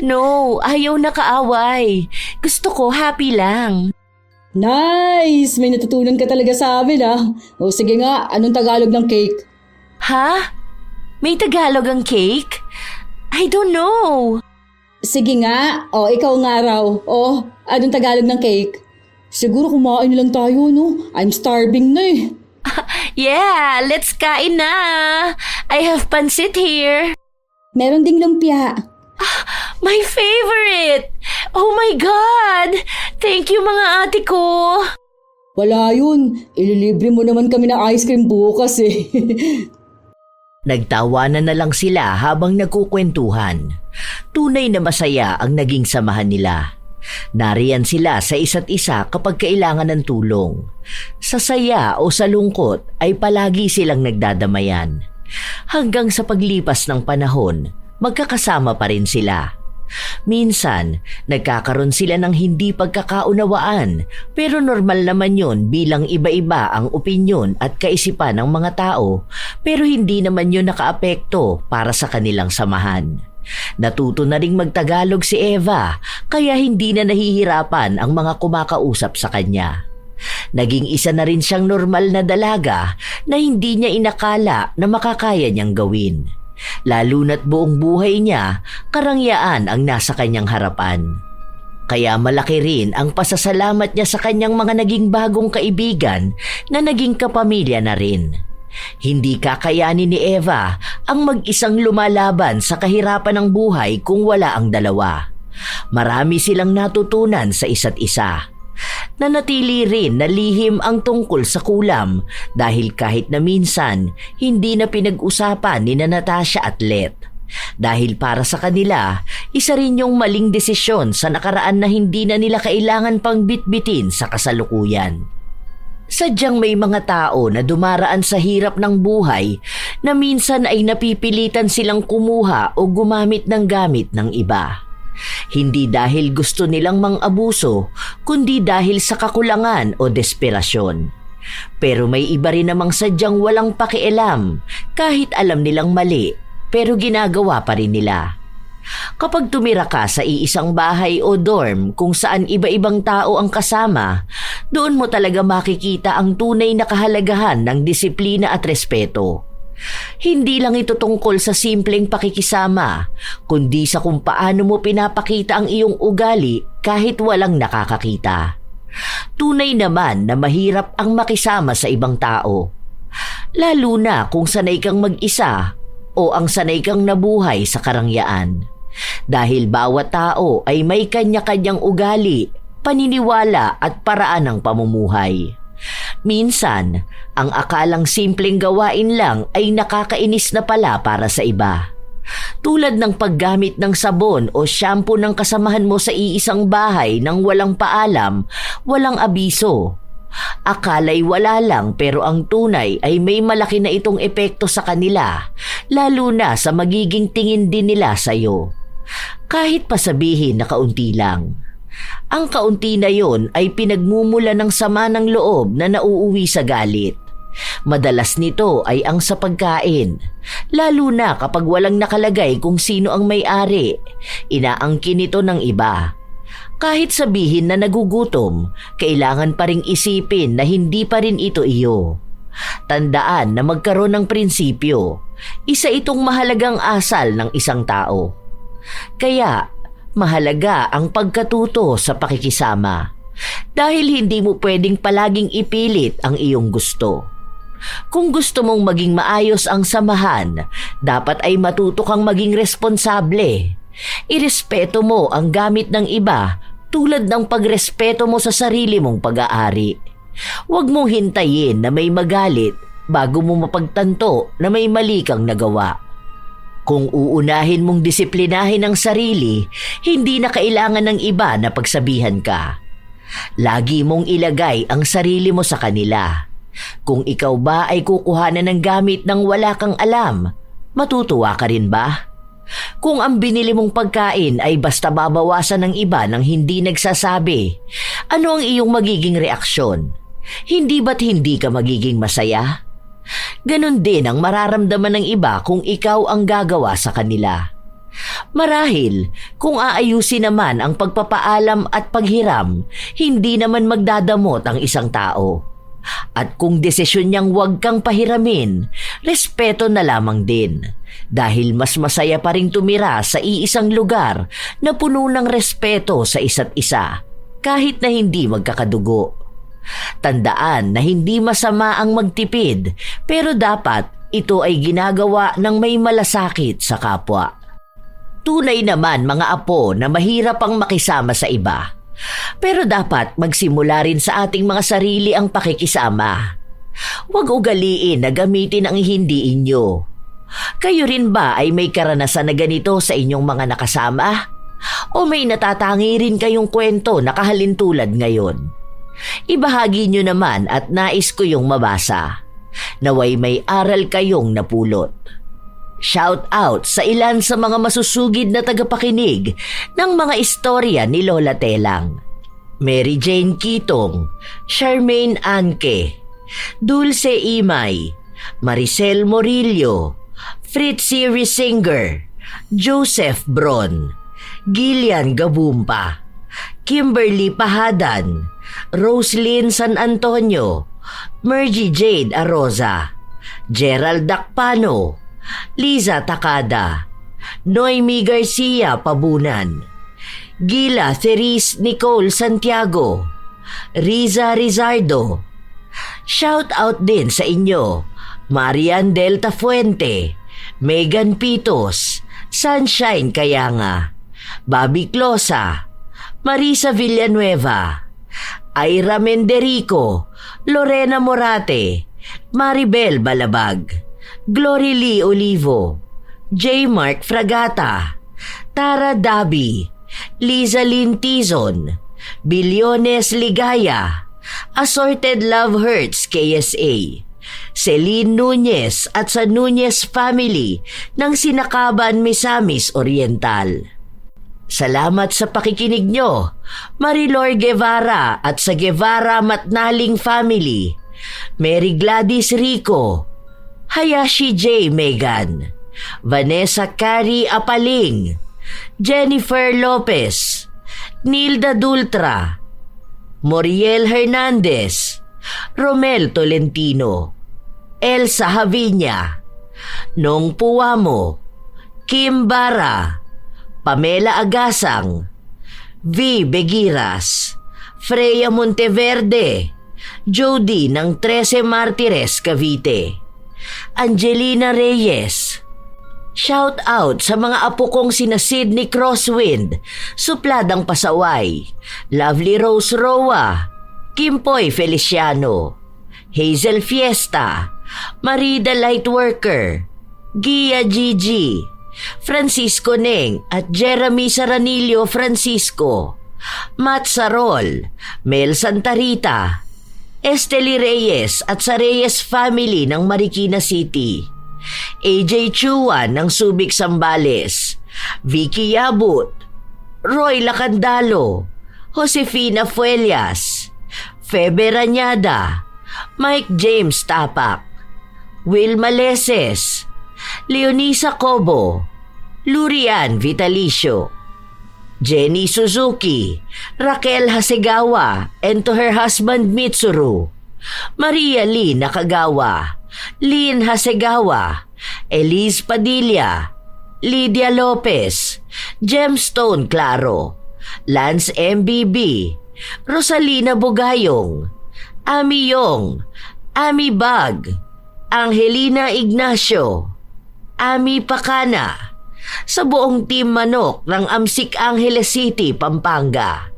No, ayaw na kaaway. Gusto ko happy lang. Nice! May natutunan ka talaga sa amin ah. O sige nga, anong Tagalog ng cake? Ha? May Tagalog ang cake? I don't know. Sige nga, ikaw nga raw. Anong Tagalog ng cake? Siguro kumain lang tayo, no? I'm starving na eh. Yeah, let's kain na. I have pansit here. Meron ding lumpia. My favorite! Oh my God! Thank you mga ate ko. Wala yun. Ililibre mo naman kami ng ice cream bukas eh. Nagtawanan na lang sila habang nagkukwentuhan. Tunay na masaya ang naging samahan nila. Nariyan sila sa isa't isa kapag kailangan ng tulong. Sa saya o sa lungkot ay palagi silang nagdadamayan. Hanggang sa paglipas ng panahon, magkakasama pa rin sila. Minsan, nagkakaroon sila ng hindi pagkakaunawaan, pero normal naman yun bilang iba-iba ang opinyon at kaisipan ng mga tao, pero hindi naman yun nakaapekto para sa kanilang samahan. Natuto na ring magtagalog si Eva, kaya hindi na nahihirapan ang mga kumakausap sa kanya. Naging isa na rin siyang normal na dalaga na hindi niya inakala na makakaya niyang gawin. Lalo na't buong buhay niya, karangyaan ang nasa kanyang harapan. Kaya malaki rin ang pasasalamat niya sa kanyang mga naging bagong kaibigan na naging kapamilya na rin. Hindi kakayanin ni Eva ang mag-isang lumalaban sa kahirapan ng buhay kung wala ang dalawa. Marami silang natutunan sa isa't isa. Nanatili rin na lihim ang tungkol sa kulam dahil kahit na minsan hindi na pinag-usapan ni Natasha at Let. Dahil para sa kanila, isa rin yung maling desisyon sa nakaraan na hindi na nila kailangan pang bitbitin sa kasalukuyan. Sadyang may mga tao na dumaraan sa hirap ng buhay na minsan ay napipilitan silang kumuha o gumamit ng gamit ng iba. Hindi dahil gusto nilang mang-abuso, kundi dahil sa kakulangan o desperasyon. Pero may iba rin namang sadyang walang pakialam, kahit alam nilang mali, pero ginagawa pa rin nila. Kapag tumira ka sa iisang bahay o dorm kung saan iba-ibang tao ang kasama, doon mo talaga makikita ang tunay na kahalagahan ng disiplina at respeto. Hindi lang ito tungkol sa simpleng pakikisama, kundi sa kung paano mo pinapakita ang iyong ugali kahit walang nakakakita. Tunay naman na mahirap ang makisama sa ibang tao. Lalo na kung sanay kang mag-isa o ang sanay kang nabuhay sa karangyaan. Dahil bawat tao ay may kanya-kanyang ugali, paniniwala at paraan ng pamumuhay. Minsan, ang akalang simpleng gawain lang ay nakakainis na pala para sa iba. Tulad ng paggamit ng sabon o shampoo ng kasamahan mo sa iisang bahay nang walang paalam, walang abiso. Akala'y wala lang pero ang tunay ay may malaki na itong epekto sa kanila, lalo na sa magiging tingin din nila sa iyo. Kahit pasabihin na kaunti lang. Ang kaunti na yon ay pinagmumula ng sama ng loob na nauuwi sa galit. Madalas nito ay ang sa pagkain, lalo na kapag walang nakalagay kung sino ang may-ari. Inaangkin ito ng iba. Kahit sabihin na nagugutom, kailangan pa ring isipin na hindi pa rin ito iyo. Tandaan na magkaroon ng prinsipyo. Isa itong mahalagang asal ng isang tao. Kaya, mahalaga ang pagkatuto sa pakikisama. Dahil hindi mo pwedeng palaging ipilit ang iyong gusto. Kung gusto mong maging maayos ang samahan, dapat ay matuto kang maging responsable. Irespeto mo ang gamit ng iba tulad ng pagrespeto mo sa sarili mong pag-aari. Huwag mong hintayin na may magalit bago mo mapagtanto na may mali kang nagawa. Kung uunahin mong disiplinahin ang sarili, hindi na kailangan ng iba na pagsabihan ka. Lagi mong ilagay ang sarili mo sa kanila. Kung ikaw ba ay kukuhanan ng gamit nang wala kang alam, matutuwa ka rin ba? Kung ang binili mong pagkain ay basta babawasan ng iba nang hindi nagsasabi, ano ang iyong magiging reaksyon? Hindi ba't hindi ka magiging masaya? Ganon din ang mararamdaman ng iba kung ikaw ang gagawa sa kanila. Marahil, kung aayusin naman ang pagpapaalam at paghiram, hindi naman magdadamot ang isang tao. At kung desisyon niyang huwag kang pahiramin, respeto na lamang din. Dahil mas masaya pa rin tumira sa iisang lugar na puno ng respeto sa isa't isa, kahit na hindi magkakadugo. Tandaan na hindi masama ang magtipid, pero dapat ito ay ginagawa ng may malasakit sa kapwa. Tunay naman mga apo na mahirap ang makisama sa iba. Pero dapat magsimula rin sa ating mga sarili ang pakikisama. Huwag ugaliin na gamitin ang hindi inyo. kayo rin ba ay may karanasan na ganito sa inyong mga nakasama? O may natatangi rin kayong kwento na kahalintulad ngayon? Ibahagi nyo naman at nais ko yung mabasa. Naway may aral kayong napulot. Shout out sa ilan sa mga masusugid na tagapakinig ng mga istorya ni Lola Telang. Mary Jane Kitong, Charmaine Anke, Dulce Imay, Maricel Morillo, Fritzy Risinger, Joseph Bron, Gillian Gabumpa, Kimberly Pahadan, Roslyn San Antonio, Mergy Jade Aroza, Gerald Dakpano, Liza Takada, Noemi Garcia Pabunan, Gila Therese Nicole Santiago, Riza Rizardo. Shout out din sa inyo, Marian Delta Fuente, Megan Pitos, Sunshine Kayanga, Bobby Closa, Marisa Villanueva, Ira Menderico, Lorena Morate, Maribel Balabag, Glory Lee Olivo, J. Mark Fragata, Tara Dabi, Liza Lynn Tizon, Bilyones Ligaya, Assorted Love Hurts KSA, Celine Nunez at sa Nunez family ng Sinakaban Misamis Oriental. Salamat sa pakikinig nyo, Marilor Guevara at sa Guevara Matnaling family, Mary Gladys Rico, Hayashi J. Megan, Vanessa Carrie Apaling, Jennifer Lopez, Nilda Dultra, Moriel Hernandez, Romel Tolentino, Elsa Havinya, Nong Puwamo, Kim Bara, Pamela Agasang, V. Begiras, Freya Monteverde, Jody ng 13 Martires, Cavite, Angelina Reyes. Shout out sa mga apo kong sina Sydney Crosswind, Supladang Pasaway, Lovely Rose Roa, Kimpoy Feliciano, Hazel Fiesta, Marida Lightworker, Gia Gigi, Francisco Neng at Jeremy Saranillo Francisco, Matt Sarol, Mel Santarita, Esteli Reyes at sa Reyes family ng Marikina City, AJ Chuan ng Subic Sambales, Vicky Yabut, Roy Lacandalo, Josefina Fuelias, Febe Rañada, Mike James Tapak, Will Maleses, Leonisa Cobo, Lurian Vitalicio, Jenny Suzuki, Raquel Hasegawa, and to her husband Mitsuru, Maria Lee Nakagawa, Lynn Hasegawa, Elise Padilla, Lydia Lopez, Gemstone Claro, Lance MBB, Rosalina Bugayong, Ami Yong, Ami Bag, Angelina Ignacio, Ami Pakana, sa buong Team Manok ng Amsik Angeles City, Pampanga,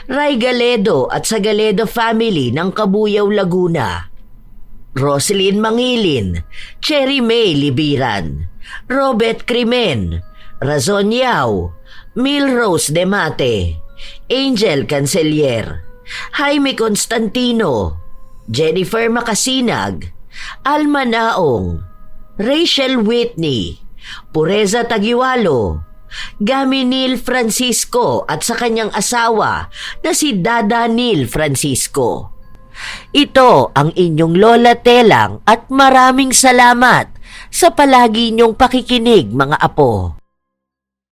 Ray Galedo at sa Galedo family ng Kabuyaw, Laguna, Roslyn Mangilin, Cherry May Libiran, Robert Crimen, Razon Yao, Milrose Demate, Angel Cancelier, Jaime Constantino, Jennifer Makasinag, Alma Naong, Rachel Whitney, Pureza Tagiwalo, Gami Neil Francisco at sa kanyang asawa na si Dada Neil Francisco. Ito ang inyong Lola Telang at maraming salamat sa palagi niyong pakikinig, mga apo.